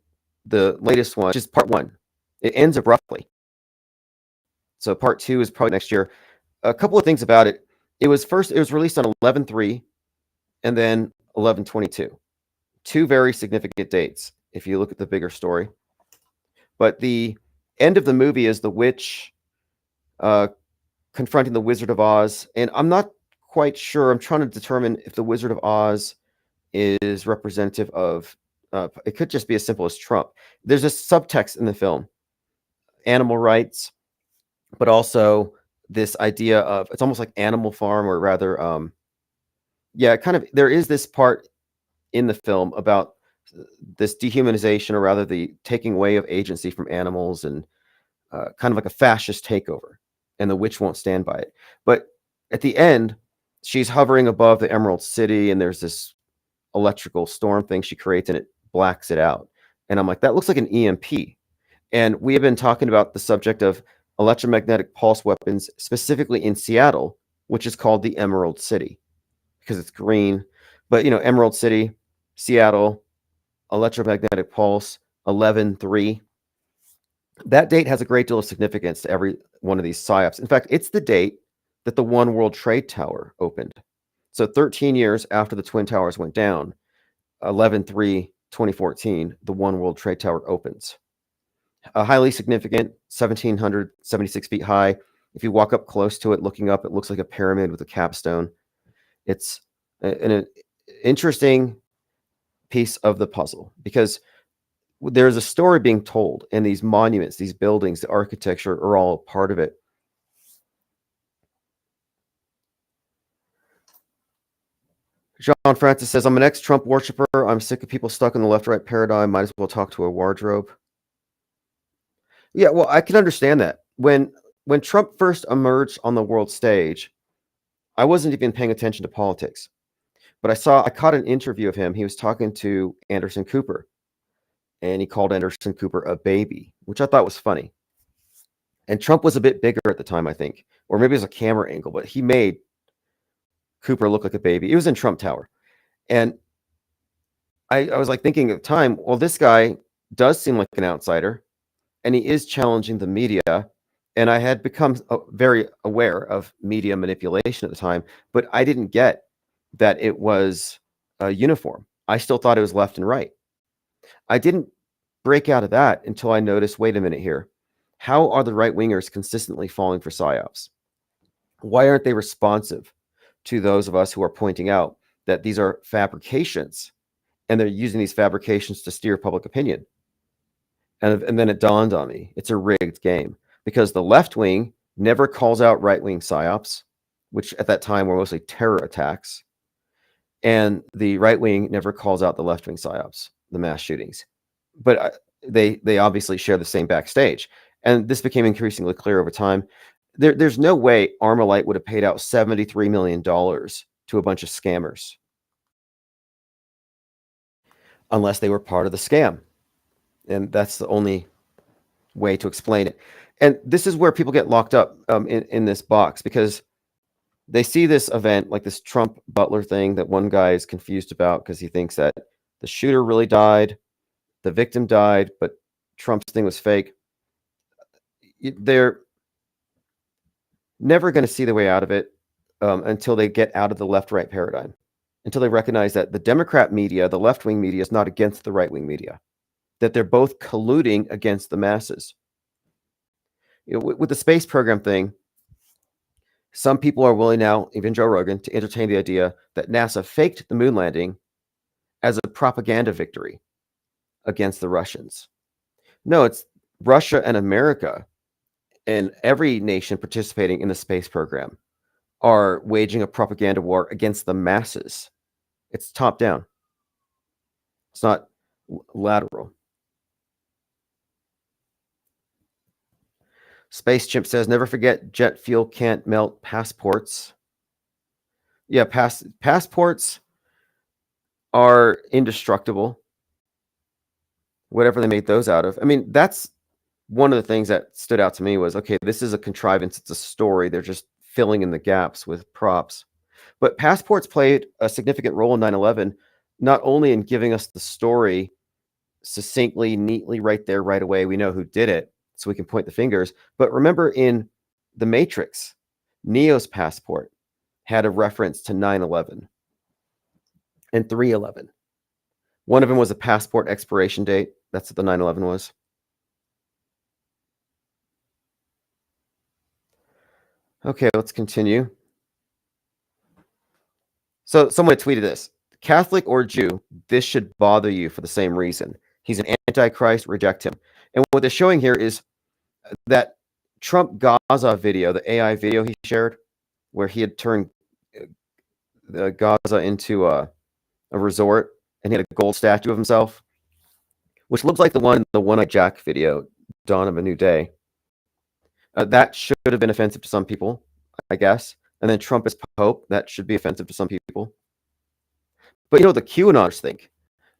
[SPEAKER 1] the latest one, which is part 1, it ends abruptly. So part 2 is probably next year. A couple of things about it. It was released on 11/3 and then 11/22. 2 very significant dates if you look at the bigger story. But the end of the movie is the witch confronting the Wizard of Oz. And I'm not quite sure. I'm trying to determine if the Wizard of Oz is representative of, it could just be as simple as Trump. There's a subtext in the film, animal rights, but also this idea of, it's almost like Animal Farm, or rather, there is this part in the film about this dehumanization, or rather the taking away of agency from animals, and kind of like a fascist takeover, and the witch won't stand by it. But at the end, she's hovering above the Emerald City, and there's this electrical storm thing she creates, and it blacks it out. And I'm like, that looks like an EMP. And we have been talking about the subject of electromagnetic pulse weapons, specifically in Seattle, which is called the Emerald City because it's green. But, Emerald City, Seattle, electromagnetic pulse, 11/3. That date has a great deal of significance to every one of these psyops. In fact, it's the date that the One World Trade Tower opened. So 13 years after the Twin Towers went down, 11/3/2014, the One World Trade Tower opens. Highly significant, 1,776 feet high. If you walk up close to it, looking up, it looks like a pyramid with a capstone. It's an interesting piece of the puzzle, because there's a story being told, and these monuments, these buildings, the architecture are all part of it. John Francis says, I'm an ex-Trump worshiper. I'm sick of people stuck in the left-right paradigm. Might as well talk to a wardrobe. Yeah, well, I can understand that. When Trump first emerged on the world stage, I wasn't even paying attention to politics. But I caught an interview of him. He was talking to Anderson Cooper, and he called Anderson Cooper a baby, which I thought was funny. And Trump was a bit bigger at the time, I think, or maybe it was a camera angle, but he made Cooper look like a baby. It was in Trump Tower. And I was like thinking at the time, well, this guy does seem like an outsider, and he is challenging the media. And I had become very aware of media manipulation at the time, but I didn't get that it was uniform. I still thought it was left and right. I didn't break out of that until I noticed, wait a minute here. How are the right-wingers consistently falling for psyops? Why aren't they responsive to those of us who are pointing out that these are fabrications, and they're using these fabrications to steer public opinion? And then it dawned on me, it's a rigged game, because the left wing never calls out right-wing psyops, which at that time were mostly terror attacks, and the right wing never calls out the left wing psyops, the mass shootings. But they obviously share the same backstage, and this became increasingly clear over time. There's no way Armalite would have paid out $73 million to a bunch of scammers unless they were part of the scam. And that's the only way to explain it. And this is where people get locked up in this box, because they see this event, like this Trump Butler thing that one guy is confused about because he thinks that the shooter really died, the victim died, but Trump's thing was fake. They're never going to see the way out of it until they get out of the left-right paradigm, until they recognize that the Democrat media, the left-wing media, is not against the right-wing media, that they're both colluding against the masses. With the space program thing, some people are willing now, even Joe Rogan, to entertain the idea that NASA faked the moon landing as a propaganda victory against the Russians. No, it's Russia and America and every nation participating in the space program are waging a propaganda war against the masses. It's top down. It's not lateral. Space Chimp says, never forget jet fuel can't melt passports. Yeah, passports are indestructible. Whatever they made those out of. I mean, that's one of the things that stood out to me was, okay, this is a contrivance. It's a story. They're just filling in the gaps with props. But passports played a significant role in 9/11, not only in giving us the story succinctly, neatly, right there, right away. We know who did it, so we can point the fingers. But remember, in The Matrix, Neo's passport had a reference to 9/11 and 3/11. One of them was a passport expiration date. That's what the 9/11 was. Okay, let's continue. So someone tweeted this: Catholic or Jew, this should bother you for the same reason. He's an antichrist, reject him. And what they're showing here is that Trump Gaza video, the AI video he shared, where he had turned Gaza into a resort, and he had a gold statue of himself, which looks like the One-Eyed Jack video, Dawn of a New Day. That should have been offensive to some people, I guess. And then Trump as Pope, that should be offensive to some people. But the QAnoners think.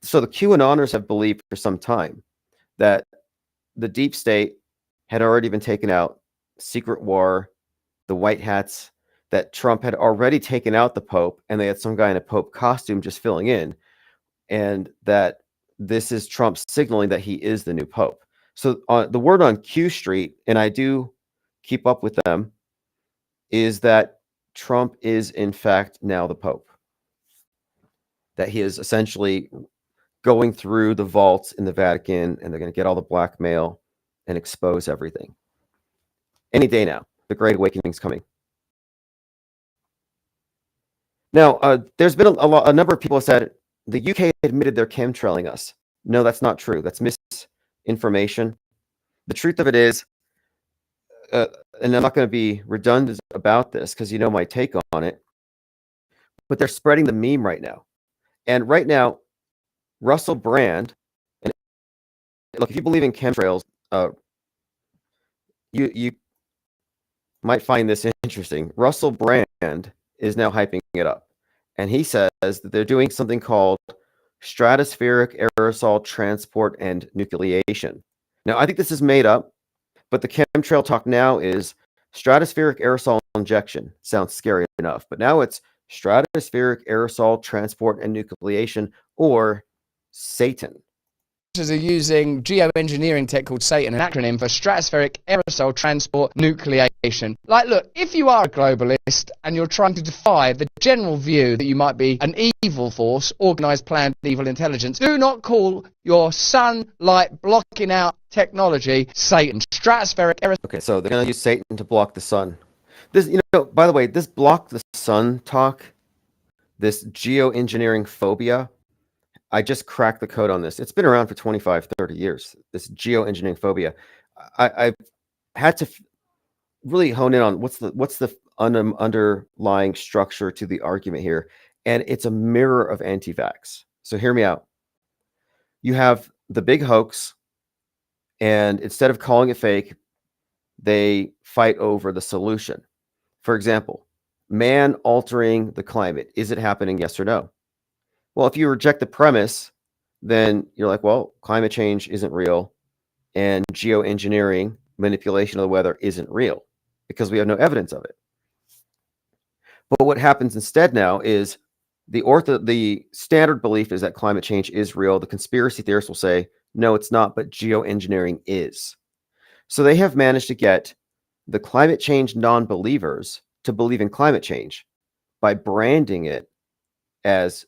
[SPEAKER 1] So the QAnoners have believed for some time that the deep state had already been taken out, secret war, the white hats, that Trump had already taken out the Pope, and they had some guy in a Pope costume just filling in, and that this is Trump signaling that he is the new Pope. So the word on Q Street, and I do keep up with them, is that Trump is in fact now the Pope. That he is essentially going through the vaults in the Vatican, and they're going to get all the blackmail and expose everything. Any day now, the Great Awakening is coming. Now, there's been a number of people have said the UK admitted they're chemtrailing us. No, that's not true. That's misinformation. The truth of it is, and I'm not going to be redundant about this because you know my take on it, but they're spreading the meme right now. And right now, Russell Brand, and look, if you believe in chemtrails, you might find this interesting. Russell Brand is now hyping it up, and he says that they're doing something called stratospheric aerosol transport and nucleation. Now, I think this is made up, but the chemtrail talk now is stratospheric aerosol injection. Sounds scary enough, but now it's stratospheric aerosol transport and nucleation, or Satan.
[SPEAKER 3] Are using geoengineering tech called Satan, an acronym for stratospheric aerosol transport nucleation. Like, look, if you are a globalist and you're trying to defy the general view that you might be an evil force, organized, planned evil intelligence, do not call your sunlight blocking out technology Satan. Stratospheric aerosol.
[SPEAKER 1] Okay, so they're going to use Satan to block the sun. This, by the way, this block the sun talk, this geoengineering phobia, I just cracked the code on this. It's been around for 25, 30 years, this geoengineering phobia. I've had to really hone in on what's the underlying structure to the argument here. And it's a mirror of anti-vax. So hear me out. You have the big hoax, and instead of calling it fake, they fight over the solution. For example, man altering the climate. Is it happening? Yes or no? Well, if you reject the premise, then you're like, well, climate change isn't real, and geoengineering, manipulation of the weather, isn't real because we have no evidence of it. But what happens instead now is the standard belief is that climate change is real. The conspiracy theorists will say, no, it's not, but geoengineering is. So they have managed to get the climate change non-believers to believe in climate change by branding it as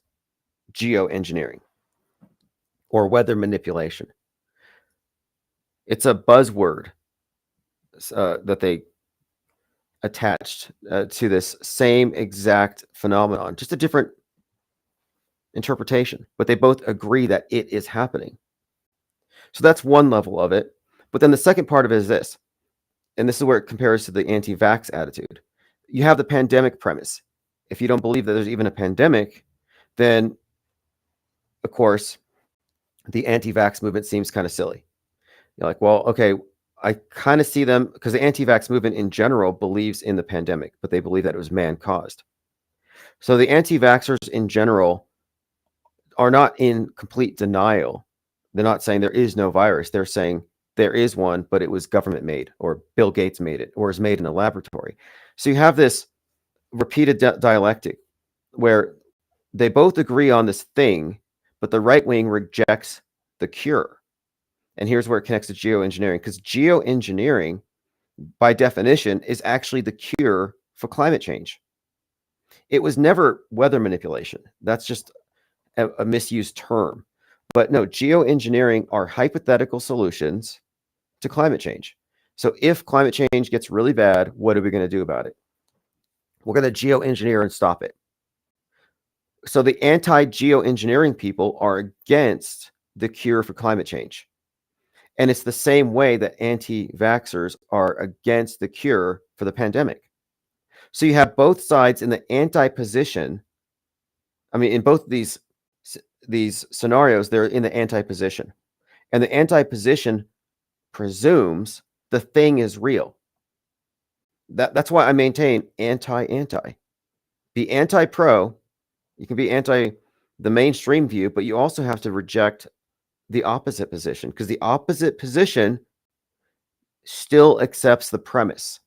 [SPEAKER 1] geoengineering or weather manipulation. It's a buzzword that they attached to this same exact phenomenon, just a different interpretation, but they both agree that it is happening. So that's one level of it. But then the second part of it is this, and this is where it compares to the anti-vax attitude. You have the pandemic premise. If you don't believe that there's even a pandemic, then, of course, the anti-vax movement seems kind of silly. You're like, well, okay, I kind of see them, because the anti-vax movement in general believes in the pandemic, but they believe that it was man-caused. So the anti-vaxxers in general are not in complete denial. They're not saying there is no virus. They're saying there is one, but it was government made, or Bill Gates made it, or is made in a laboratory. So you have this repeated dialectic where they both agree on this thing, but the right wing rejects the cure. And here's where it connects to geoengineering, because geoengineering, by definition, is actually the cure for climate change. It was never weather manipulation. That's just a misused term. But no, geoengineering are hypothetical solutions to climate change. So if climate change gets really bad, what are we going to do about it? We're going to geoengineer and stop it. So the anti-geoengineering people are against the cure for climate change. And it's the same way that anti-vaxxers are against the cure for the pandemic. So you have both sides in the anti-position. I mean, in both these scenarios, they're in the anti-position. And the anti-position presumes the thing is real. That's why I maintain anti-anti. Be anti-pro. You can be anti the mainstream view, but you also have to reject the opposite position, because the opposite position still accepts the premise.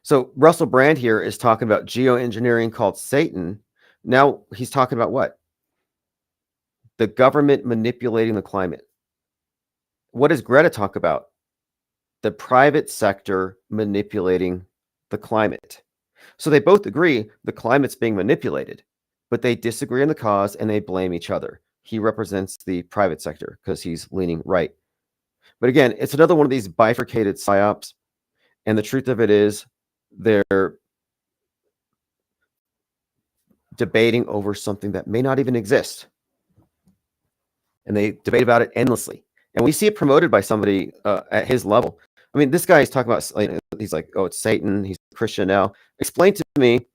[SPEAKER 1] So Russell Brand here is talking about geoengineering called Satan. Now he's talking about what? The government manipulating the climate. What does Greta talk about? The private sector manipulating the climate. So they both agree the climate's being manipulated, but they disagree on the cause and they blame each other. He represents the private sector because he's leaning right. But again, it's another one of these bifurcated psyops. And the truth of it is, they're debating over something that may not even exist. And they debate about it endlessly. And we see it promoted by somebody at his level. I mean, this guy is talking about, he's like, oh, it's Satan. He's a Christian now. Explain to me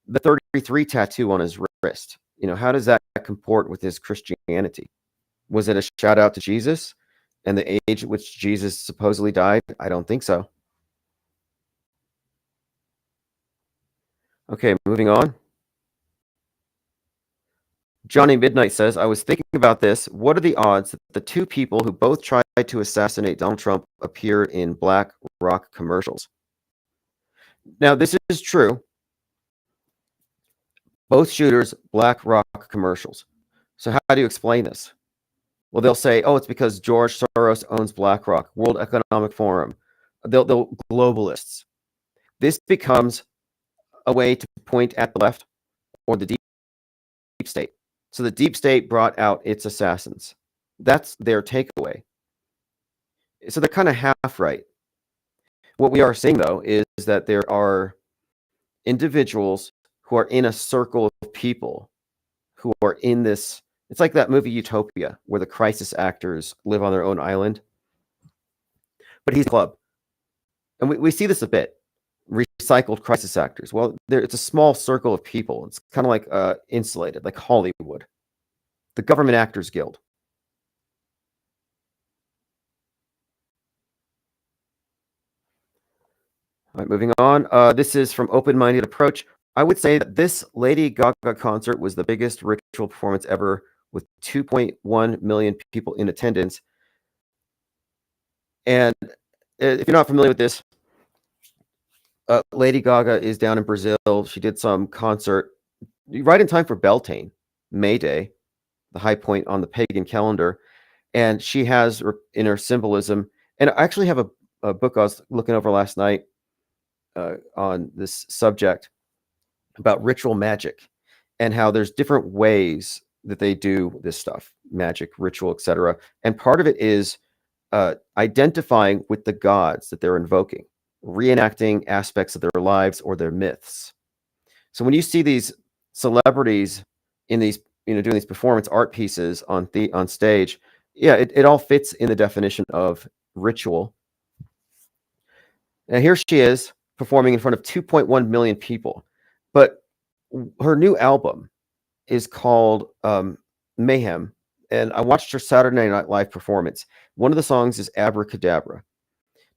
[SPEAKER 1] the 33 tattoo on his wrist. How does that comport with his Christianity? Was it a shout out to Jesus and the age at which Jesus supposedly died? I don't think so. Okay, moving on. Johnny Midnight says, I was thinking about this. What are the odds that the two people who both tried to assassinate Donald Trump appear in Black Rock commercials? Now, this is true. Both shooters, Black Rock commercials. So how do you explain this? Well, they'll say, oh, it's because George Soros owns BlackRock, World Economic Forum. They'll globalists. This becomes a way to point at the left or the deep state. So the deep state brought out its assassins. That's their takeaway. So they're kind of half right. What we are seeing, though, is that there are individuals who are in a circle of people who are in this. It's like that movie Utopia, where the crisis actors live on their own island. But he's a club. And we see this a bit. Recycled crisis actors. Well, it's a small circle of people. It's kind of like insulated, like Hollywood. The Government Actors Guild. All right, moving on. This is from Open-Minded Approach. I would say that this Lady Gaga concert was the biggest ritual performance ever, with 2.1 million people in attendance. And if you're not familiar with this, Lady Gaga is down in Brazil. She did some concert right in time for Beltane, May Day, the high point on the pagan calendar. And she has in her symbolism, and I actually have a book I was looking over last night on this subject about ritual magic and how there's different ways that they do this stuff, magic, ritual, etc. And part of it is identifying with the gods that they're invoking, reenacting aspects of their lives or their myths. So when you see these celebrities in these, doing these performance art pieces on stage, yeah, it all fits in the definition of ritual. Now here she is performing in front of 2.1 million people, but her new album is called Mayhem, and I watched her Saturday Night Live performance. One of the songs is Abracadabra.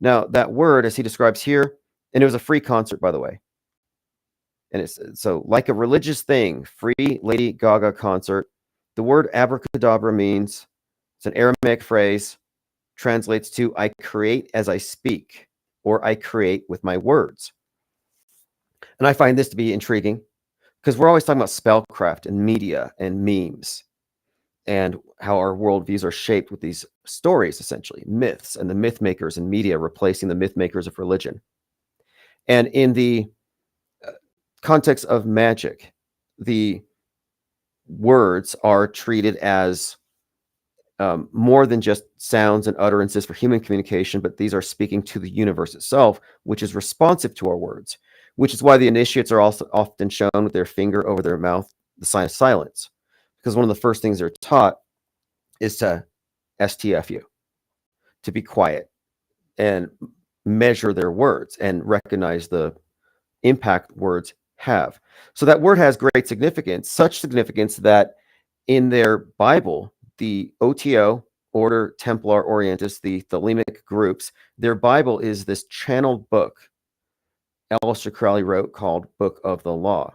[SPEAKER 1] Now, that word, as he describes here, and it was a free concert, by the way. And it's so like a religious thing, free Lady Gaga concert. The word abracadabra means, it's an Aramaic phrase, translates to I create as I speak, or I create with my words. And I find this to be intriguing because we're always talking about spellcraft and media and memes and how our worldviews are shaped with these stories, essentially, myths, and the myth makers and media replacing the myth makers of religion. And in the context of magic, the words are treated as more than just sounds and utterances for human communication, but these are speaking to the universe itself, which is responsive to our words, which is why the initiates are also often shown with their finger over their mouth, the sign of silence, because one of the first things they're taught is to STFU, to be quiet and measure their words and recognize the impact words have. So that word has great significance, such significance that in their Bible, the OTO, Order Templar Orientis, the Thelemic groups, their Bible is this channeled book Aleister Crowley wrote called Book of the Law.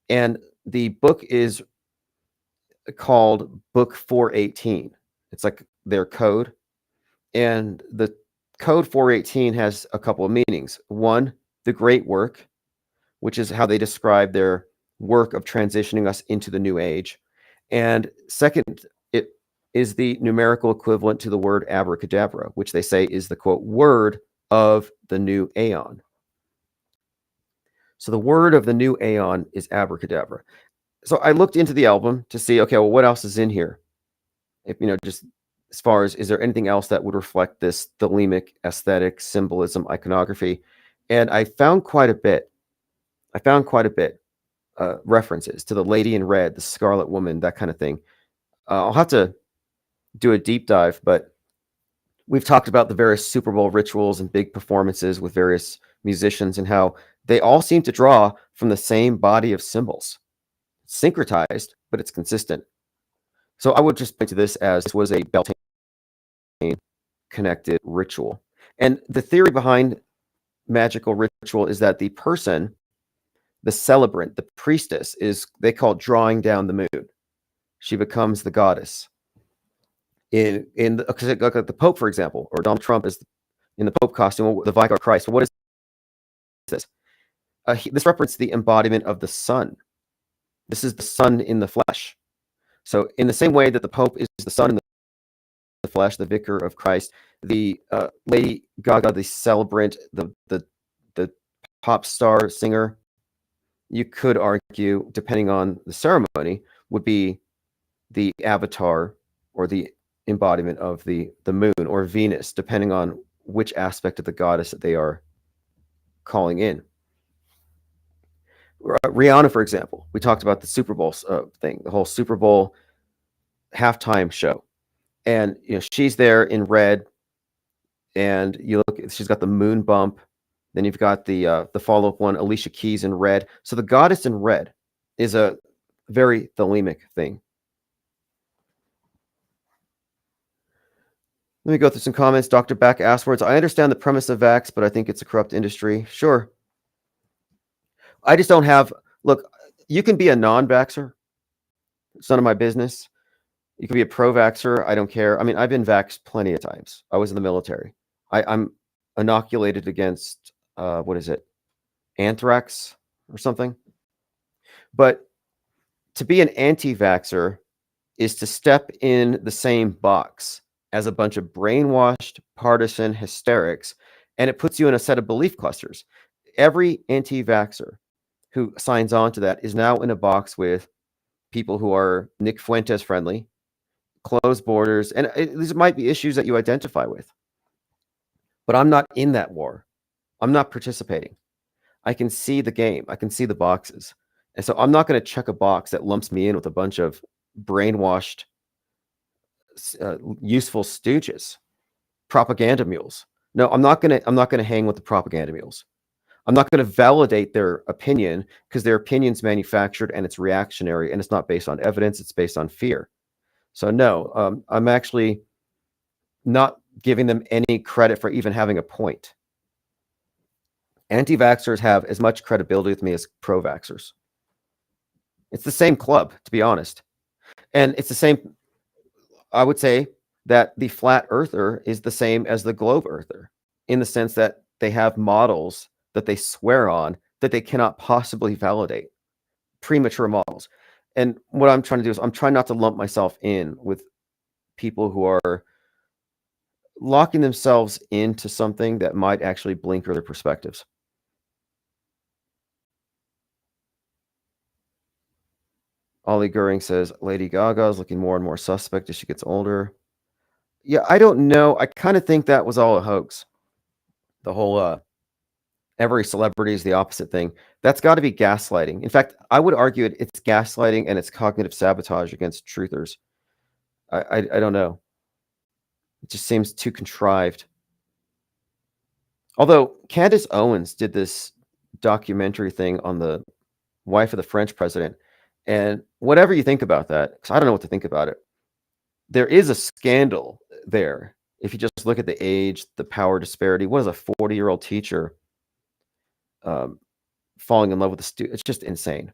[SPEAKER 1] And the book is called Book 418. It's like their code. And the code 418 has a couple of meanings. One, the great work, which is how they describe their work of transitioning us into the new age. And second, it is the numerical equivalent to the word abracadabra, which they say is the, quote, word of the new aeon. So the word of the new aeon is abracadabra. So I looked into the album to see, okay, well, what else is in here? If, just as far as, is there anything else that would reflect this Thelemic aesthetic, symbolism, iconography? And I found quite a bit. references to the lady in red, the Scarlet Woman, that kind of thing. I'll have to do a deep dive, but we've talked about the various Super Bowl rituals and big performances with various musicians and how they all seem to draw from the same body of symbols. Syncretized, but it's consistent. So I would just point to this as this was a Beltane connected ritual. And the theory behind magical ritual is that the person, the celebrant, the priestess, they call drawing down the moon. She becomes the goddess. The Pope, for example, or Donald Trump is in the Pope costume, the Vicar Christ. Well, what is this? This represents the embodiment of the sun. This is the sun in the flesh. So in the same way that the Pope is the sun in the flesh, the vicar of Christ, the Lady Gaga, the celebrant, the pop star singer, you could argue, depending on the ceremony, would be the avatar or the embodiment of the moon or Venus, depending on which aspect of the goddess that they are calling in. Rihanna, for example, we talked about the Super Bowl thing, the whole Super Bowl halftime show, and she's there in red, and you look, she's got the moon bump. Then you've got the follow-up one, Alicia Keys in red. So the goddess in red is a very thelemic thing. Let me go through some comments. Dr. Back afterwards. I understand the premise of Vax, but I think it's a corrupt industry. Sure. I just don't have... Look, you can be a non-vaxxer. It's none of my business. You can be a pro-vaxxer. I don't care. I mean, I've been vaxxed plenty of times. I was in the military. I'm inoculated against, what is it? Anthrax or something. But to be an anti-vaxxer is to step in the same box as a bunch of brainwashed partisan hysterics, and it puts you in a set of belief clusters. Every anti-vaxxer who signs on to that is now in a box with people who are Nick Fuentes friendly, closed borders, and these might be issues that you identify with. But I'm not in that war. I'm not participating. I can see the game. I can see the boxes. And so I'm not going to check a box that lumps me in with a bunch of brainwashed useful stooges, propaganda mules. No, I'm not going to hang with the propaganda mules. I'm not going to validate their opinion because their opinion's manufactured and it's reactionary and it's not based on evidence. It's based on fear. So no, I'm actually not giving them any credit for even having a point. Anti-vaxxers have as much credibility with me as pro-vaxxers. It's the same club, to be honest. And it's the same... I would say that the flat earther is the same as the globe earther in the sense that they have models that they swear on that they cannot possibly validate, premature models. And what I'm trying to do is I'm trying not to lump myself in with people who are locking themselves into something that might actually blinker their perspectives. Ollie Goering says, Lady Gaga is looking more and more suspect as she gets older. Yeah, I don't know. I kind of think that was all a hoax. The whole every celebrity is the opposite thing. That's got to be gaslighting. In fact, I would argue it's gaslighting and it's cognitive sabotage against truthers. I don't know. It just seems too contrived. Although Candace Owens did this documentary thing on the wife of the French president. And whatever you think about that, because I don't know what to think about it, there is a scandal there. If you just look at the age, the power disparity, what is a 40-year-old teacher falling in love with a student? It's just insane.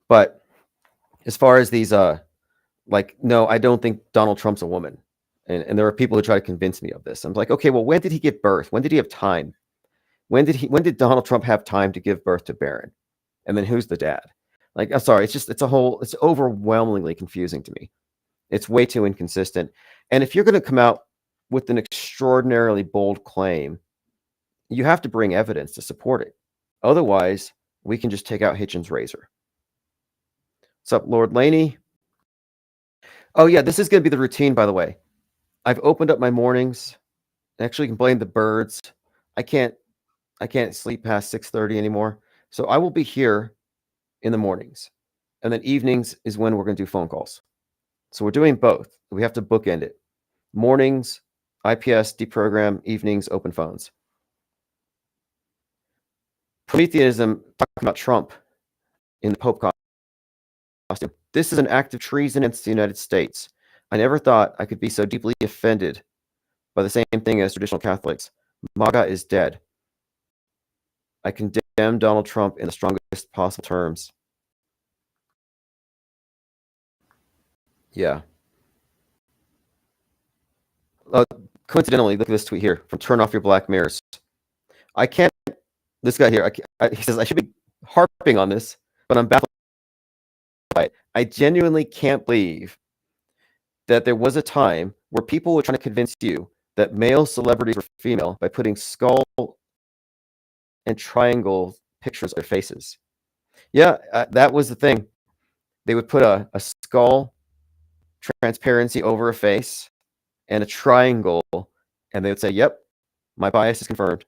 [SPEAKER 1] But as far as these, no, I don't think Donald Trump's a woman. And there are people who try to convince me of this. I'm like, okay, well, when did he give birth? When did he have time? When did Donald Trump have time to give birth to Barron? And then who's the dad? Like, I'm sorry, it's overwhelmingly confusing to me. It's way too inconsistent. And if you're going to come out with an extraordinarily bold claim, you have to bring evidence to support it. Otherwise, we can just take out Hitchens' razor. What's up, Lord Laney? Oh yeah, this is going to be the routine, by the way. I've opened up my mornings. Actually, you can blame the birds. I can't sleep past 6:30 anymore. So I will be here in the mornings, and then evenings is when we're going to do phone calls. So we're doing both. We have to bookend it. Mornings, IPS, deprogram, evenings, open phones. Prometheanism, talking about Trump in the Pope costume. This is an act of treason against the United States. I never thought I could be so deeply offended by the same thing as traditional Catholics. MAGA is dead. I condemn Donald Trump in the strongest possible terms. Yeah. Coincidentally, look at this tweet here from Turn Off Your Black Mirrors. I can't, this guy here, he says, I should be harping on this, but I'm baffled by it. I genuinely can't believe that there was a time where people were trying to convince you that male celebrities were female by putting skull and triangle pictures of their faces. Yeah, that was the thing. They would put a skull transparency over a face and a triangle, and they would say, yep, my bias is confirmed.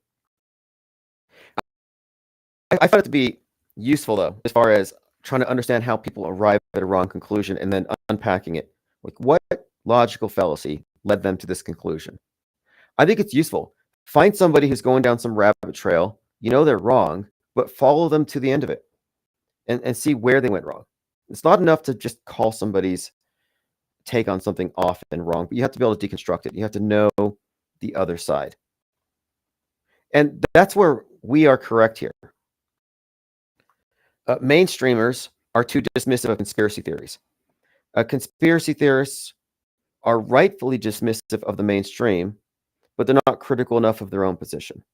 [SPEAKER 1] I find it to be useful, though, as far as trying to understand how people arrive at a wrong conclusion and then unpacking it. Like, what logical fallacy led them to this conclusion? I think it's useful. Find somebody who's going down some rabbit trail. You know they're wrong, but follow them to the end of it and see where they went wrong. It's not enough to just call somebody's take on something off and wrong, but you have to be able to deconstruct it. You have to know the other side. And that's where we are correct here. Mainstreamers are too dismissive of conspiracy theories. Conspiracy theorists are rightfully dismissive of the mainstream, but they're not critical enough of their own position.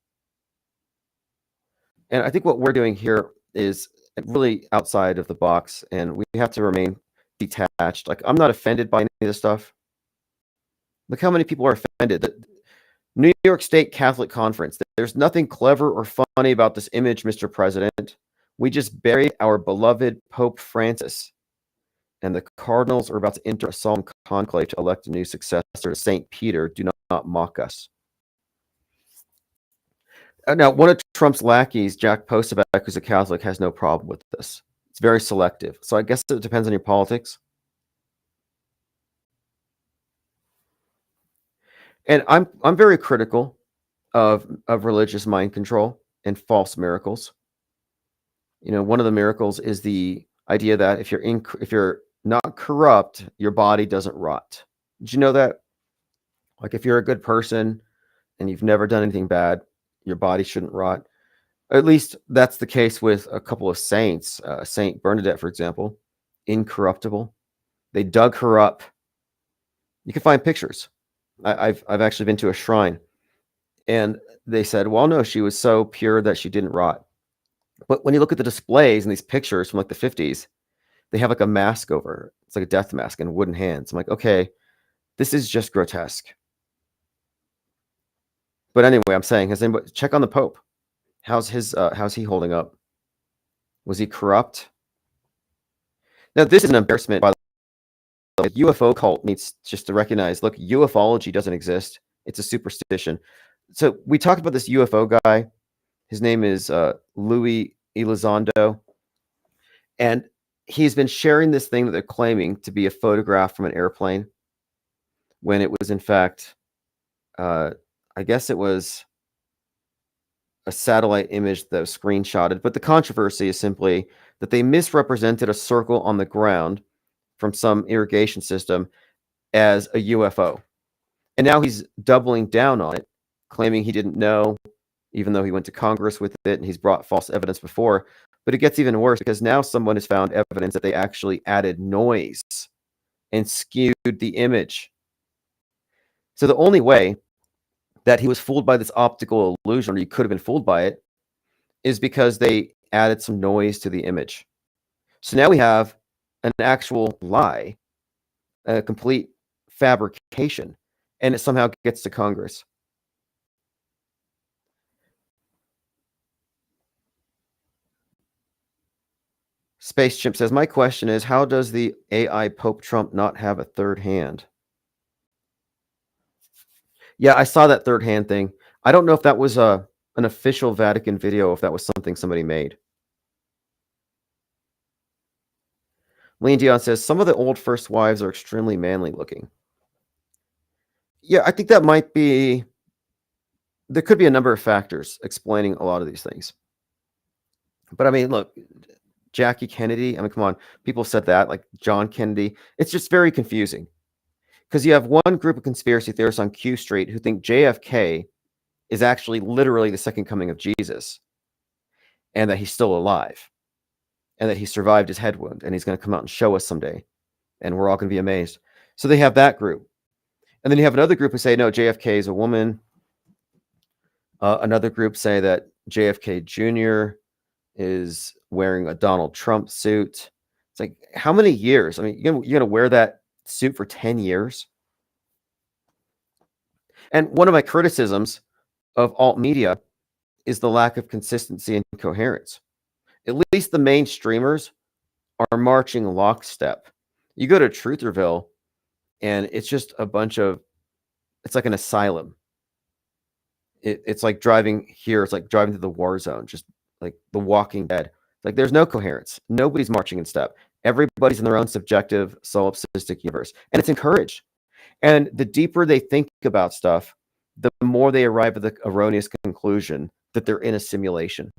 [SPEAKER 1] And I think what we're doing here is really outside of the box, and we have to remain detached. Like, I'm not offended by any of this stuff. Look how many people are offended. The New York State Catholic Conference. There's nothing clever or funny about this image, Mr. President. We just buried our beloved Pope Francis, and the cardinals are about to enter a solemn conclave to elect a new successor to St. Peter. Do not mock us. Now, one of Trump's lackeys, Jack Posobiec, who's a Catholic, has no problem with this. It's very selective. So I guess it depends on your politics. And I'm very critical of religious mind control and false miracles. You know, one of the miracles is the idea that if you're not corrupt, your body doesn't rot. Did you know that? Like, if you're a good person and you've never done anything bad, your body shouldn't rot. At least that's the case with a couple of saints. Saint Bernadette, for example, incorruptible. They dug her up. You can find pictures. I've actually been to a shrine, and they said, well, no, she was so pure that she didn't rot. But when you look at the displays and these pictures from like the 50s, they have like a mask over her. It's like a death mask and wooden hands. I'm like, okay, this is just grotesque. But anyway, I'm saying, has anybody check on the Pope? How's he holding up? Was he corrupt? Now, this is an embarrassment, by the way. The UFO cult needs just to recognize, look, ufology doesn't exist. It's a superstition. So we talked about this UFO guy. His name is Louis Elizondo. And he's been sharing this thing that they're claiming to be a photograph from an airplane, when it was, in fact, I guess it was a satellite image that was screenshotted. But the controversy is simply that they misrepresented a circle on the ground from some irrigation system as a UFO. And now he's doubling down on it, claiming he didn't know, even though he went to Congress with it and he's brought false evidence before. But it gets even worse, because now someone has found evidence that they actually added noise and skewed the image. So the only way that he was fooled by this optical illusion, or he could have been fooled by it, is because they added some noise to the image. So now we have an actual lie, a complete fabrication, and it somehow gets to Congress. Space Chimp says, my question is, how does the AI Pope Trump not have a third hand? Yeah, I saw that third hand thing. I don't know if that was an official Vatican video, if that was something somebody made. Lean Dion says, some of the old first wives are extremely manly looking. Yeah, I think that might be... There could be a number of factors explaining a lot of these things. But I mean, look, Jackie Kennedy, I mean, come on. People said that, like John Kennedy. It's just very confusing. Because you have one group of conspiracy theorists on Q Street who think JFK is actually literally the second coming of Jesus, and that he's still alive, and that he survived his head wound, and he's going to come out and show us someday, and we're all going to be amazed. So they have that group. And then you have another group who say, no, JFK is a woman. Another group say that JFK Jr. is wearing a Donald Trump suit. It's like, how many years? I mean, you're going to wear that suit for 10 years? And one of my criticisms of alt media is the lack of consistency and coherence. At least the main streamers are marching lockstep. You go to Trutherville, and it's just a bunch of... It's like an asylum. It's like driving here. It's like driving to the war zone, just like The Walking Dead. Like, there's no coherence. Nobody's marching in step. Everybody's in their own subjective, solipsistic universe. And it's encouraged. And the deeper they think about stuff, the more they arrive at the erroneous conclusion that they're in a simulation.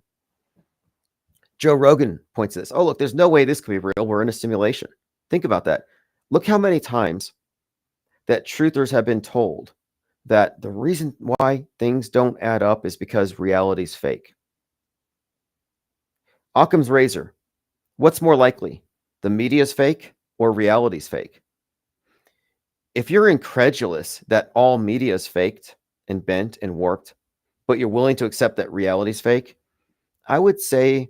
[SPEAKER 1] Joe Rogan points to this. Oh, look, there's no way this could be real. We're in a simulation. Think about that. Look how many times that truthers have been told that the reason why things don't add up is because reality's fake. Occam's razor. What's more likely? The media's fake or reality's fake? If you're incredulous that all media is faked and bent and warped, but you're willing to accept that reality's fake, I would say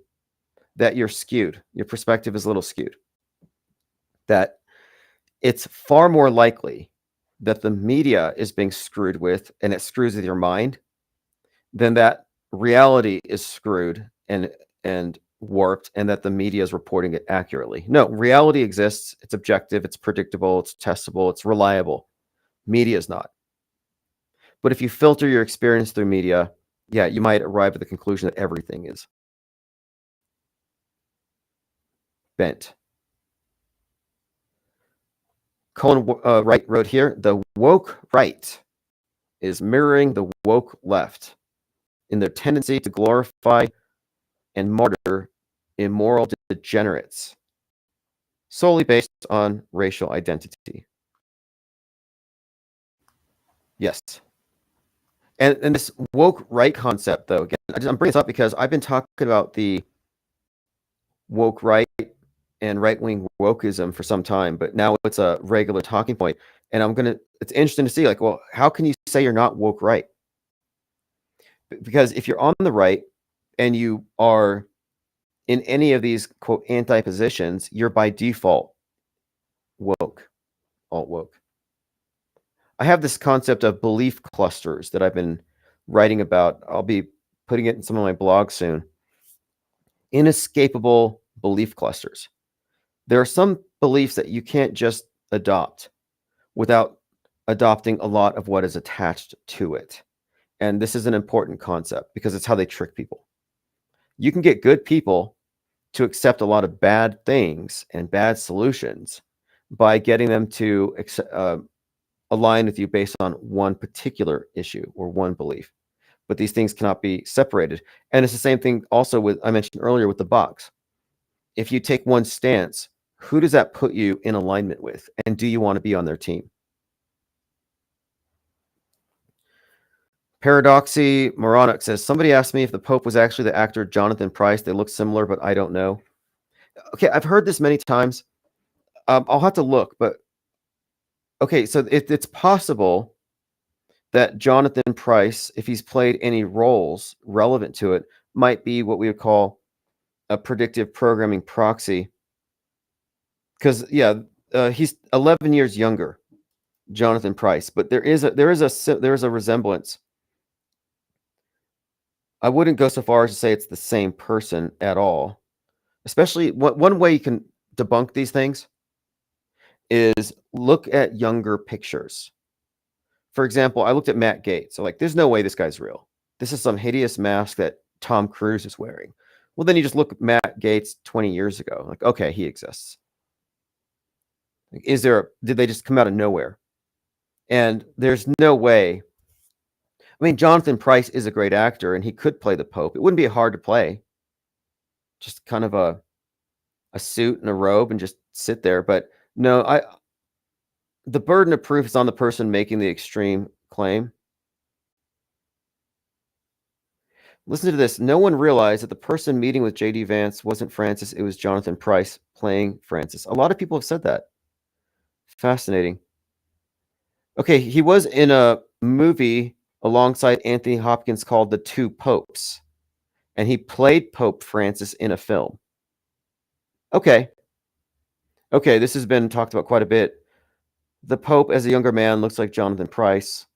[SPEAKER 1] that you're skewed. Your perspective is a little skewed. That it's far more likely that the media is being screwed with, and it screws with your mind, than that reality is screwed and warped, and that the media is reporting it accurately. No, reality exists. It's objective. It's predictable. It's testable. It's reliable. Media is not. But if you filter your experience through media, yeah, you might arrive at the conclusion that everything is bent. Colin Wright wrote here, the woke right is mirroring the woke left in their tendency to glorify and martyr immoral degenerates solely based on racial identity. Yes. And this woke right concept, though, again, I'm bringing this up because I've been talking about the woke right and right-wing wokeism for some time, but now it's a regular talking point. And it's interesting to see, like, well, how can you say you're not woke right? Because if you're on the right and you are in any of these, quote, anti-positions, you're by default woke, alt-woke. I have this concept of belief clusters that I've been writing about. I'll be putting it in some of my blogs soon. Inescapable belief clusters. There are some beliefs that you can't just adopt without adopting a lot of what is attached to it. And this is an important concept because it's how they trick people. You can get good people to accept a lot of bad things and bad solutions by getting them to align with you based on one particular issue or one belief. But these things cannot be separated. And it's the same thing also with, I mentioned earlier, with the box. If you take one stance, who does that put you in alignment with? And do you want to be on their team? Paradoxy Moronic says, somebody asked me if the Pope was actually the actor Jonathan Pryce. They look similar, but I don't know. Okay, I've heard this many times. I'll have to look, but okay, so it's possible that Jonathan Pryce, if he's played any roles relevant to it, might be what we would call a predictive programming proxy. Because, yeah, he's 11 years younger, Jonathan Pryce, but there is a resemblance. I wouldn't go so far as to say it's the same person at all. Especially, one way you can debunk these things is look at younger pictures. For example, I looked at Matt Gaetz. So, like, there's no way this guy's real. This is some hideous mask that Tom Cruise is wearing. Well, then you just look at Matt Gaetz 20 years ago. Like, okay, he exists. Did they just come out of nowhere? And there's no way. I mean, Jonathan Pryce is a great actor, and he could play the Pope. It wouldn't be hard to play. Just kind of a suit and a robe and just sit there. But no, the burden of proof is on the person making the extreme claim. Listen to this. No one realized that the person meeting with J.D. Vance wasn't Francis. It was Jonathan Pryce playing Francis. A lot of people have said that. Fascinating. Okay, he was in a movie alongside Anthony Hopkins called The Two Popes, and he played Pope Francis in a film. Okay, this has been talked about quite a bit. The Pope as a younger man looks like Jonathan Pryce.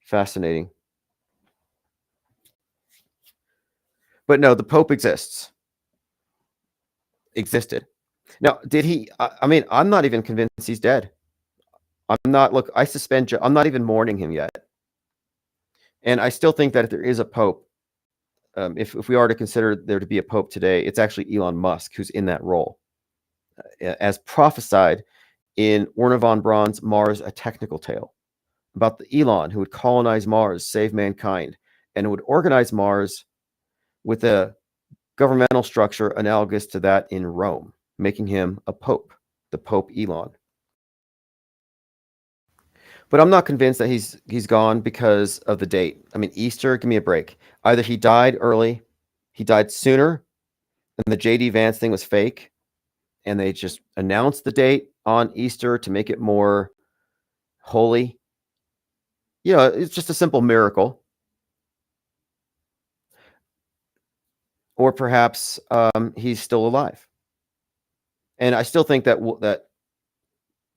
[SPEAKER 1] Fascinating. But no, the Pope existed. Now, did he? I mean, I'm not even convinced he's dead. I'm not. Look, I'm not even mourning him yet. And I still think that if there is a Pope, if we are to consider there to be a Pope today, it's actually Elon Musk who's in that role, as prophesied in Werner von Braun's Mars: A Technical Tale, about the Elon who would colonize Mars, save mankind, and would organize Mars with a governmental structure analogous to that in Rome, making him a pope, the Pope Elon. But I'm not convinced that he's gone because of the date. I mean, Easter, give me a break. Either he died early, he died sooner, and the J.D. Vance thing was fake, and they just announced the date on Easter to make it more holy. You know, it's just a simple miracle. Or perhaps he's still alive. And I still think that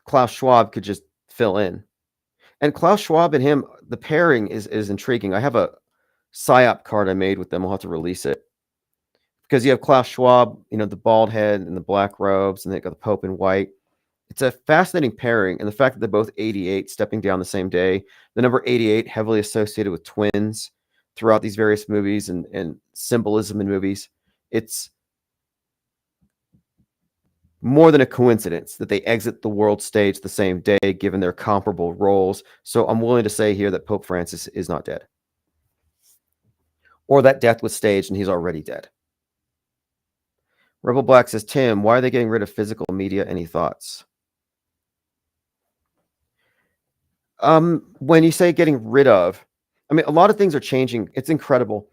[SPEAKER 1] Klaus Schwab could just fill in. And Klaus Schwab and him, the pairing is intriguing. I have a PSYOP card I made with them. I'll have to release it. Because you have Klaus Schwab, you know, the bald head and the black robes, and they got the Pope in white. It's a fascinating pairing. And the fact that they're both 88, stepping down the same day. The number 88 heavily associated with twins throughout these various movies and symbolism in movies. It's more than a coincidence that they exit the world stage the same day, given their comparable roles. So I'm willing to say here that Pope Francis is not dead. Or that death was staged and he's already dead. Rebel Black says, Tim, why are they getting rid of physical media? Any thoughts? When you say getting rid of, I mean, a lot of things are changing. It's incredible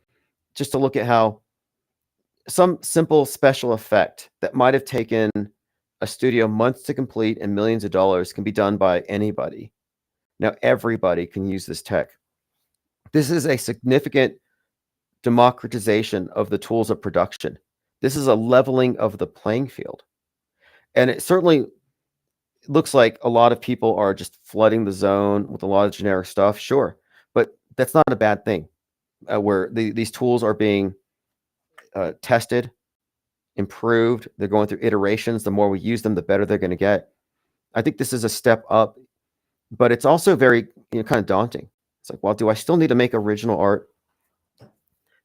[SPEAKER 1] just to look at how some simple special effect that might have taken a studio months to complete and millions of dollars can be done by anybody. Now everybody can use this tech. This is a significant democratization of the tools of production. This is a leveling of the playing field. And it certainly looks like a lot of people are just flooding the zone with a lot of generic stuff, sure. But that's not a bad thing, where these tools are being tested, improved. They're going through iterations. The more we use them, the better they're going to get. I think this is a step up, but it's also very, kind of daunting. It's like, well, do I still need to make original art?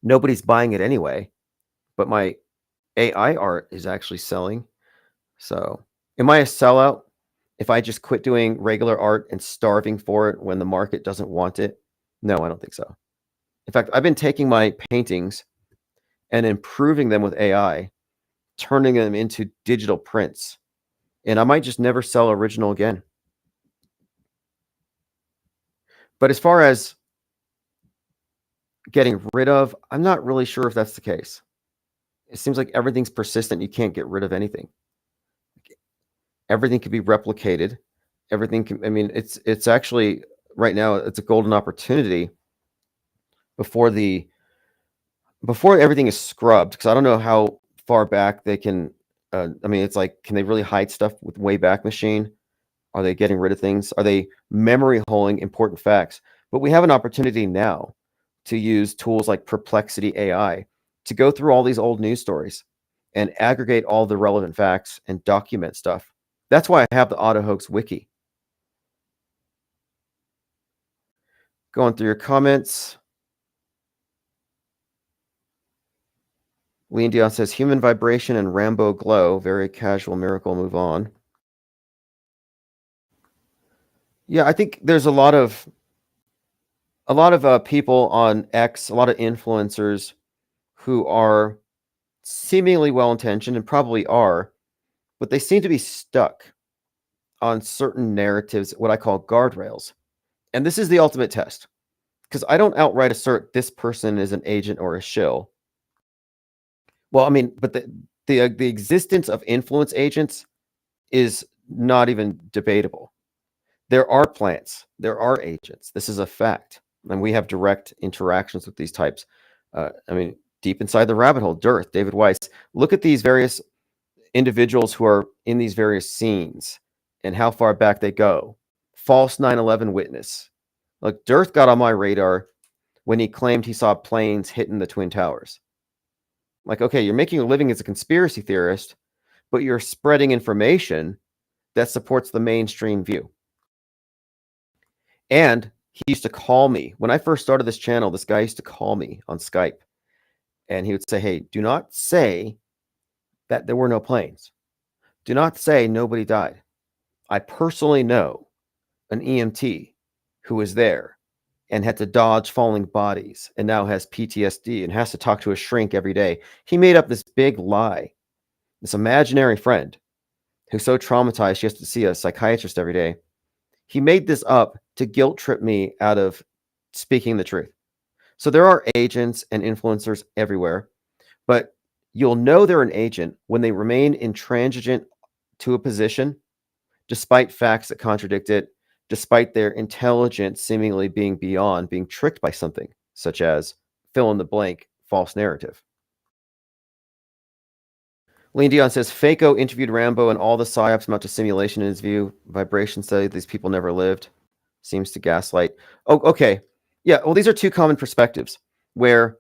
[SPEAKER 1] Nobody's buying it anyway, but my AI art is actually selling. So am I a sellout if I just quit doing regular art and starving for it when the market doesn't want it? No, I don't think so. In fact, I've been taking my paintings and improving them with AI, turning them into digital prints. And I might just never sell original again. But as far as getting rid of, I'm not really sure if that's the case. It seems like everything's persistent. You can't get rid of anything. Everything can be replicated. Everything can, I mean, it's actually right now, it's a golden opportunity before everything is scrubbed, because I don't know how far back they can. I mean, it's like, can they really hide stuff with Wayback Machine? Are they getting rid of things? Are they memory holing important facts? But we have an opportunity now to use tools like Perplexity AI to go through all these old news stories and aggregate all the relevant facts and document stuff. That's why I have the Auto Hoax Wiki. Going through your comments. Lean Dion says, human vibration and Rambo glow. Very casual miracle. Move on. Yeah, I think there's a lot of people on X, a lot of influencers who are seemingly well-intentioned and probably are, but they seem to be stuck on certain narratives, what I call guardrails. And this is the ultimate test, because I don't outright assert this person is an agent or a shill. Well, I mean, but the existence of influence agents is not even debatable. There are plants, there are agents. This is a fact, and we have direct interactions with these types. I mean, deep inside the rabbit hole, Dearth, David Weiss. Look at these various individuals who are in these various scenes and how far back they go. False 9/11 witness. Look, Dearth got on my radar when he claimed he saw planes hitting the Twin Towers. Like, okay, you're making a living as a conspiracy theorist, but you're spreading information that supports the mainstream view. And he used to call me. When I first started this channel, this guy used to call me on Skype. And he would say, hey, do not say that there were no planes. Do not say nobody died. I personally know an EMT who was there and had to dodge falling bodies and now has PTSD and has to talk to a shrink every day. He made up this big lie, this imaginary friend who's so traumatized she has to see a psychiatrist every day. He made this up to guilt trip me out of speaking the truth. So there are agents and influencers everywhere, but you'll know they're an agent when they remain intransigent to a position despite facts that contradict it, despite their intelligence seemingly being beyond being tricked by something, such as fill in the blank false narrative. Lean Dion says, Faco interviewed Rambo and all the psyops amount to simulation in his view. Vibration study, these people never lived. Seems to gaslight. Oh, okay. Yeah, well, these are two common perspectives where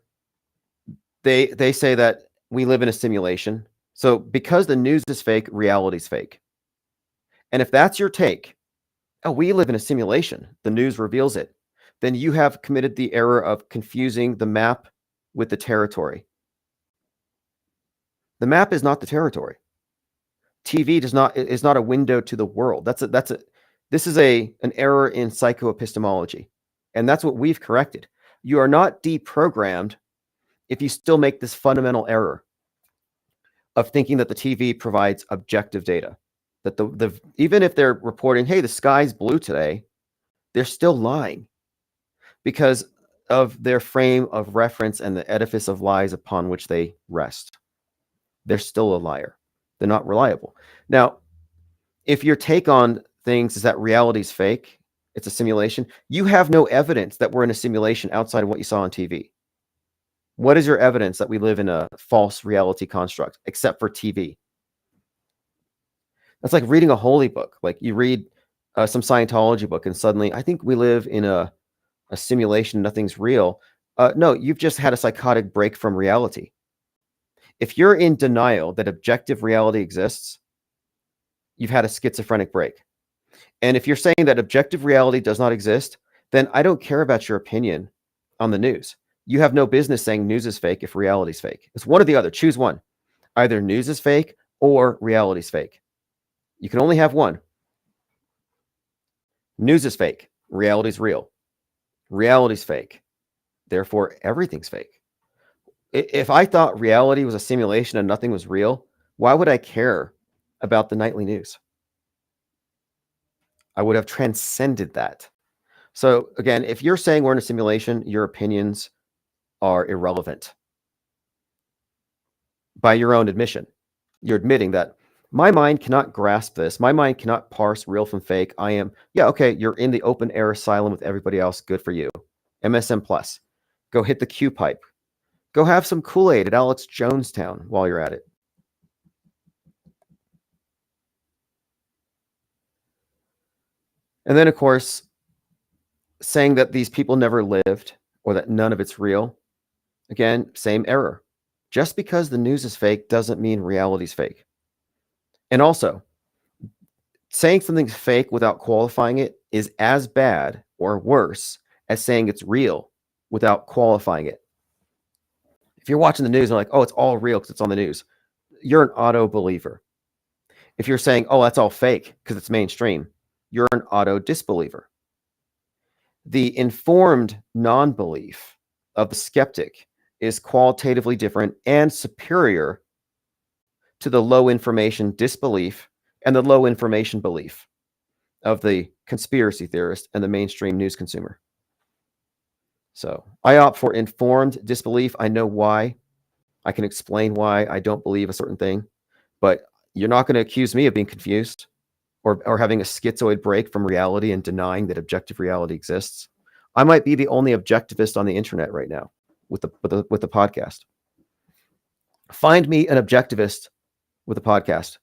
[SPEAKER 1] they say that we live in a simulation. So because the news is fake, reality's fake. And if that's your take, oh, we live in a simulation, the news reveals it, then you have committed the error of confusing the map with the territory. The map is not the territory. TV is not a window to the world. This is an error in psychoepistemology. And that's what we've corrected. You are not deprogrammed if you still make this fundamental error of thinking that the TV provides objective data. That even if they're reporting, hey, the sky's blue today, they're still lying because of their frame of reference and the edifice of lies upon which they rest. They're still a liar. They're not reliable. Now, if your take on things is that reality's fake, it's a simulation, you have no evidence that we're in a simulation outside of what you saw on TV. What is your evidence that we live in a false reality construct, except for TV? That's like reading a holy book. Like you read some Scientology book and suddenly, I think we live in a simulation, nothing's real. No, you've just had a psychotic break from reality. If you're in denial that objective reality exists, you've had a schizophrenic break. And if you're saying that objective reality does not exist, then I don't care about your opinion on the news. You have no business saying news is fake if reality is fake. It's one or the other. Choose one. Either news is fake or reality is fake. You can only have one. News is fake. Reality is real. Reality is fake. Therefore, everything's fake. If I thought reality was a simulation and nothing was real, why would I care about the nightly news? I would have transcended that. So again, if you're saying we're in a simulation, your opinions are irrelevant. By your own admission, you're admitting that my mind cannot grasp this. My mind cannot parse real from fake. Yeah, okay, you're in the open air asylum with everybody else. Good for you. MSM Plus. Go hit the Q pipe. Go have some Kool-Aid at Alex Jonestown while you're at it. And then, of course, saying that these people never lived or that none of it's real. Again, same error. Just because the news is fake doesn't mean reality's fake. And also, saying something's fake without qualifying it is as bad or worse as saying it's real without qualifying it. If you're watching the news and like, oh, it's all real because it's on the news, you're an auto believer. If you're saying, oh, that's all fake because it's mainstream, you're an auto disbeliever. The informed non-belief of the skeptic is qualitatively different and superior to the low information disbelief and the low information belief of the conspiracy theorist and the mainstream news consumer. So I opt for informed disbelief. I know why. I can explain why I don't believe a certain thing, but you're not going to accuse me of being confused or having a schizoid break from reality and denying that objective reality exists. I might be the only objectivist on the internet right now with the podcast. Find me an objectivist with a podcast.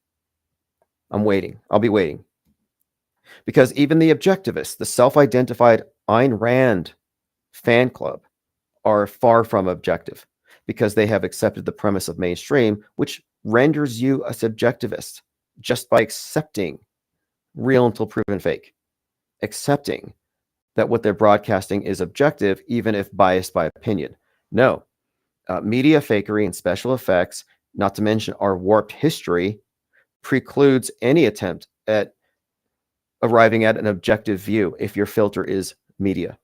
[SPEAKER 1] I'm waiting. I'll be waiting. Because even the objectivists, the self-identified Ayn Rand fan club, are far from objective because they have accepted the premise of mainstream, which renders you a subjectivist just by accepting real until proven fake, accepting that what they're broadcasting is objective, even if biased by opinion. No, media fakery and special effects, not to mention our warped history, precludes any attempt at arriving at an objective view if your filter is media.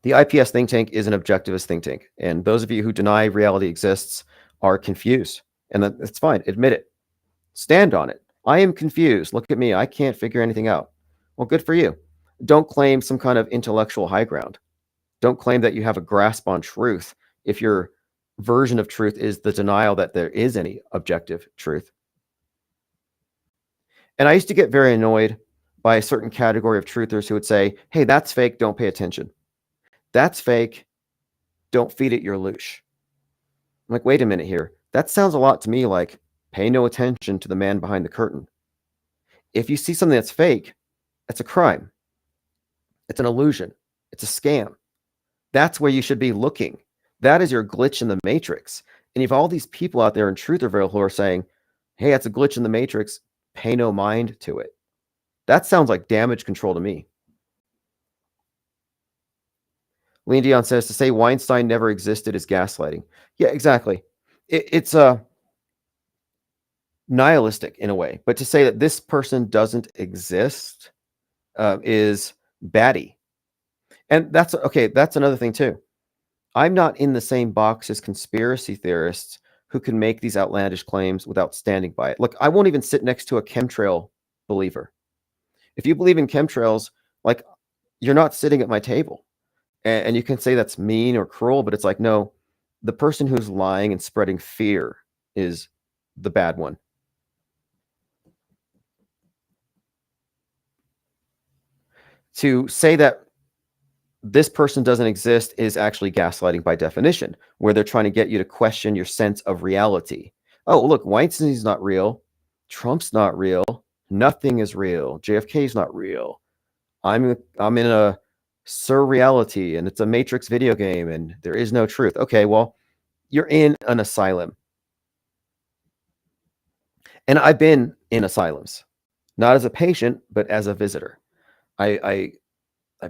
[SPEAKER 1] The IPS think tank is an objectivist think tank, and those of you who deny reality exists are confused, and that's fine. Admit it. Stand on it. I am confused. Look at me. I can't figure anything out. Well, good for you. Don't claim some kind of intellectual high ground. Don't claim that you have a grasp on truth if your version of truth is the denial that there is any objective truth. And I used to get very annoyed by a certain category of truthers who would say, hey, that's fake. Don't pay attention. That's fake. Don't feed it your louche. I'm like, wait a minute here. That sounds a lot to me like pay no attention to the man behind the curtain. If you see something that's fake, it's a crime. It's an illusion. It's a scam. That's where you should be looking. That is your glitch in the matrix. And you have all these people out there in Trutherville who are saying, hey, that's a glitch in the matrix. Pay no mind to it. That sounds like damage control to me. Lean Dion says to say Weinstein never existed is gaslighting. Yeah, exactly. It's nihilistic in a way, but to say that this person doesn't exist is batty. And that's okay. That's another thing too. I'm not in the same box as conspiracy theorists who can make these outlandish claims without standing by it. Look, I won't even sit next to a chemtrail believer. If you believe in chemtrails, like, you're not sitting at my table. And you can say that's mean or cruel, but it's like, no, the person who's lying and spreading fear is the bad one. To say that this person doesn't exist is actually gaslighting by definition, where they're trying to get you to question your sense of reality. Oh, look, Weinstein's not real. Trump's not real. Nothing is real. JFK's not real. I'm in a surreality and it's a Matrix video game and there is no truth. Okay, well, you're in an asylum. And I've been in asylums, not as a patient, but as a visitor. I've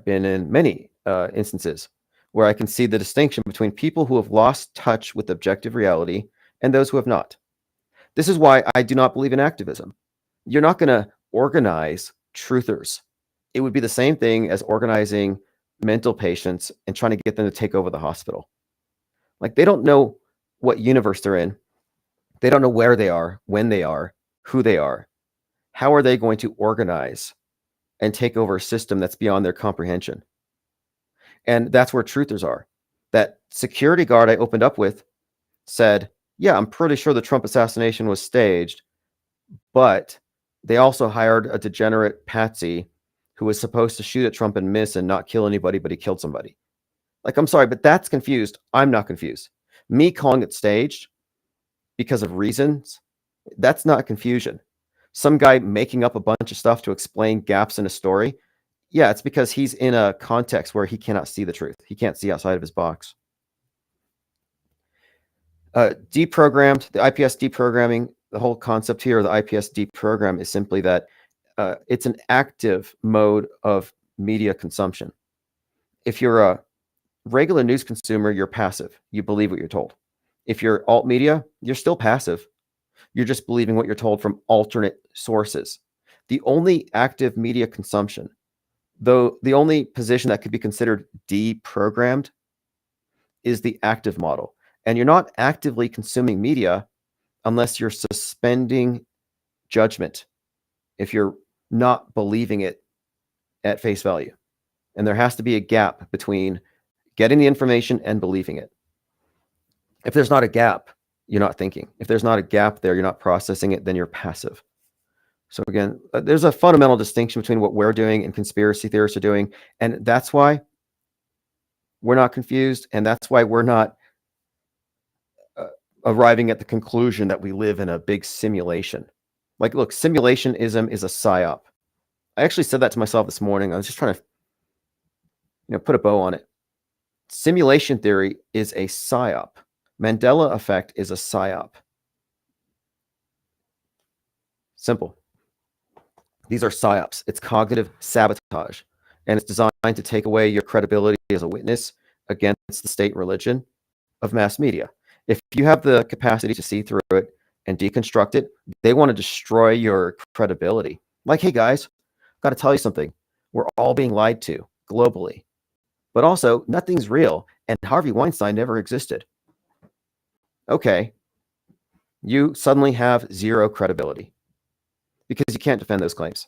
[SPEAKER 1] been in many instances where I can see the distinction between people who have lost touch with objective reality and those who have not. This is why I do not believe in activism. You're not going to organize truthers. It would be the same thing as organizing mental patients and trying to get them to take over the hospital. Like, they don't know what universe they're in. They don't know where they are, when they are, who they are. How are they going to organize and take over a system that's beyond their comprehension? And that's where truthers are. That security guard I opened up with said, yeah, I'm pretty sure the Trump assassination was staged, but they also hired a degenerate patsy who was supposed to shoot at Trump and miss and not kill anybody, but he killed somebody. Like, I'm sorry, but that's confused. I'm not confused. Me calling it staged because of reasons, that's not confusion. Some guy making up a bunch of stuff to explain gaps in a story, yeah, it's because he's in a context where he cannot see the truth. He can't see outside of his box. Deprogrammed, the IPS deprogramming, the whole concept here of the IPS deprogram is simply that it's an active mode of media consumption. If you're a regular news consumer, you're passive. You believe what you're told. If you're alt media, you're still passive. You're just believing what you're told from alternate sources. The only active media consumption, though the only position that could be considered deprogrammed, is the active model. And you're not actively consuming media unless you're suspending judgment, if you're not believing it at face value. And there has to be a gap between getting the information and believing it. If there's not a gap, you're not thinking. If there's not a gap there, you're not processing it, then you're passive. So again, there's a fundamental distinction between what we're doing and conspiracy theorists are doing. And that's why we're not confused. And that's why we're not arriving at the conclusion that we live in a big simulation. Like, look, simulationism is a psyop. I actually said that to myself this morning. I was just trying to, put a bow on it. Simulation theory is a psyop. Mandela effect is a psyop. Simple. These are psyops. It's cognitive sabotage, and it's designed to take away your credibility as a witness against the state religion of mass media. If you have the capacity to see through it and deconstruct it, they want to destroy your credibility. Like, hey guys, got to tell you something. We're all being lied to globally. But also, nothing's real, and Harvey Weinstein never existed. Okay, you suddenly have zero credibility because you can't defend those claims.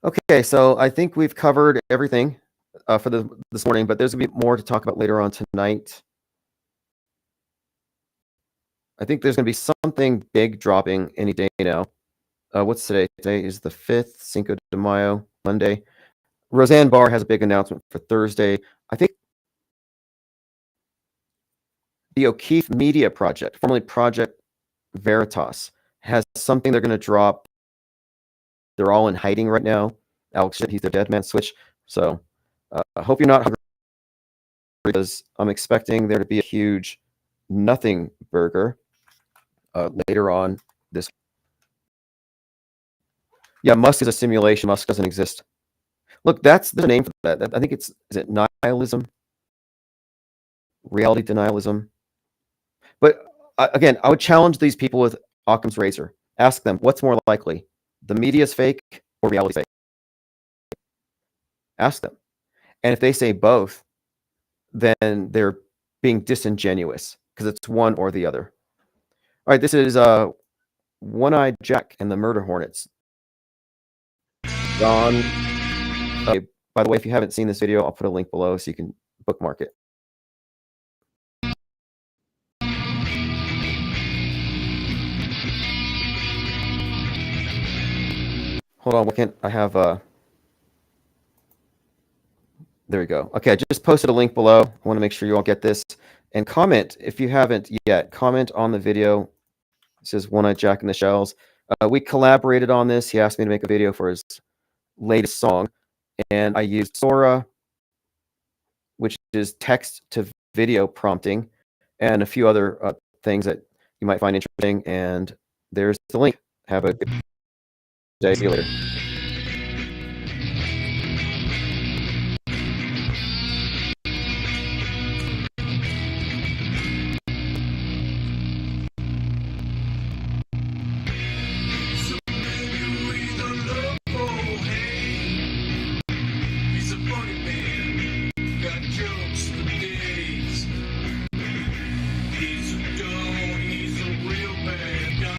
[SPEAKER 1] Okay, so I think we've covered everything for this morning, but there's going to be more to talk about later on tonight. I think there's going to be something big dropping any day now. What's today? Today is the 5th, Cinco de Mayo, Monday. Roseanne Barr has a big announcement for Thursday. I think the O'Keefe Media Project, formerly Project Veritas, has something they're going to drop. They're all in hiding right now. Alex, he's their dead man switch. So I hope you're not hungry, because I'm expecting there to be a huge nothing burger later on this. Yeah, Musk is a simulation. Musk doesn't exist. Look, there's a name for that. I think is it nihilism? Reality denialism. But again, I would challenge these people with Occam's razor. Ask them, what's more likely? The media is fake or reality is fake? Ask them. And if they say both, then they're being disingenuous, because it's one or the other. All right, this is One-Eyed Jack and the Murder Hornets. John. Okay, by the way, if you haven't seen this video, I'll put a link below so you can bookmark it. Hold on, what can I have? There we go. Okay, I just posted a link below. I want to make sure you all get this. And comment if you haven't yet. Comment on the video. This is One-Eyed Jack in the Shells. We collaborated on this. He asked me to make a video for his latest song. And I used Sora, which is text to video prompting, and a few other things that you might find interesting. And there's the link. Have a good day. See you later.
[SPEAKER 4] He's a real bad dog.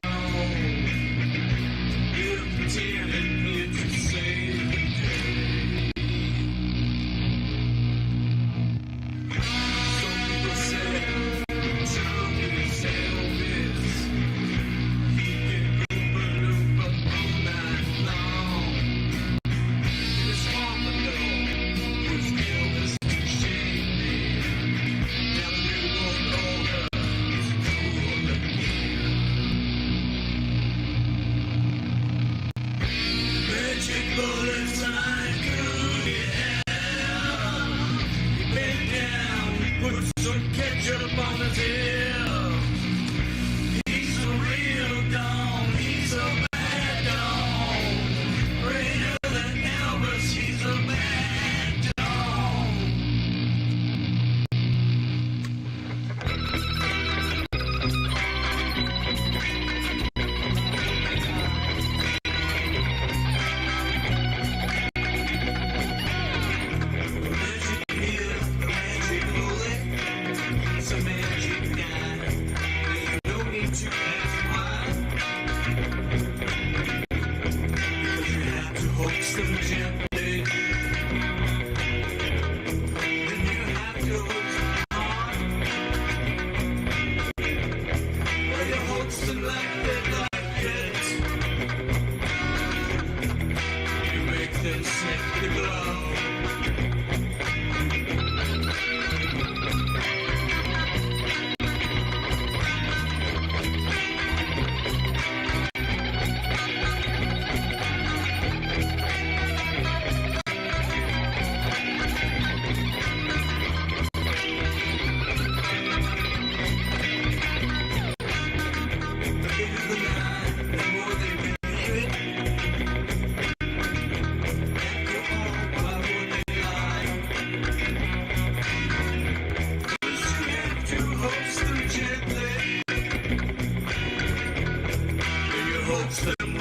[SPEAKER 4] ropes to the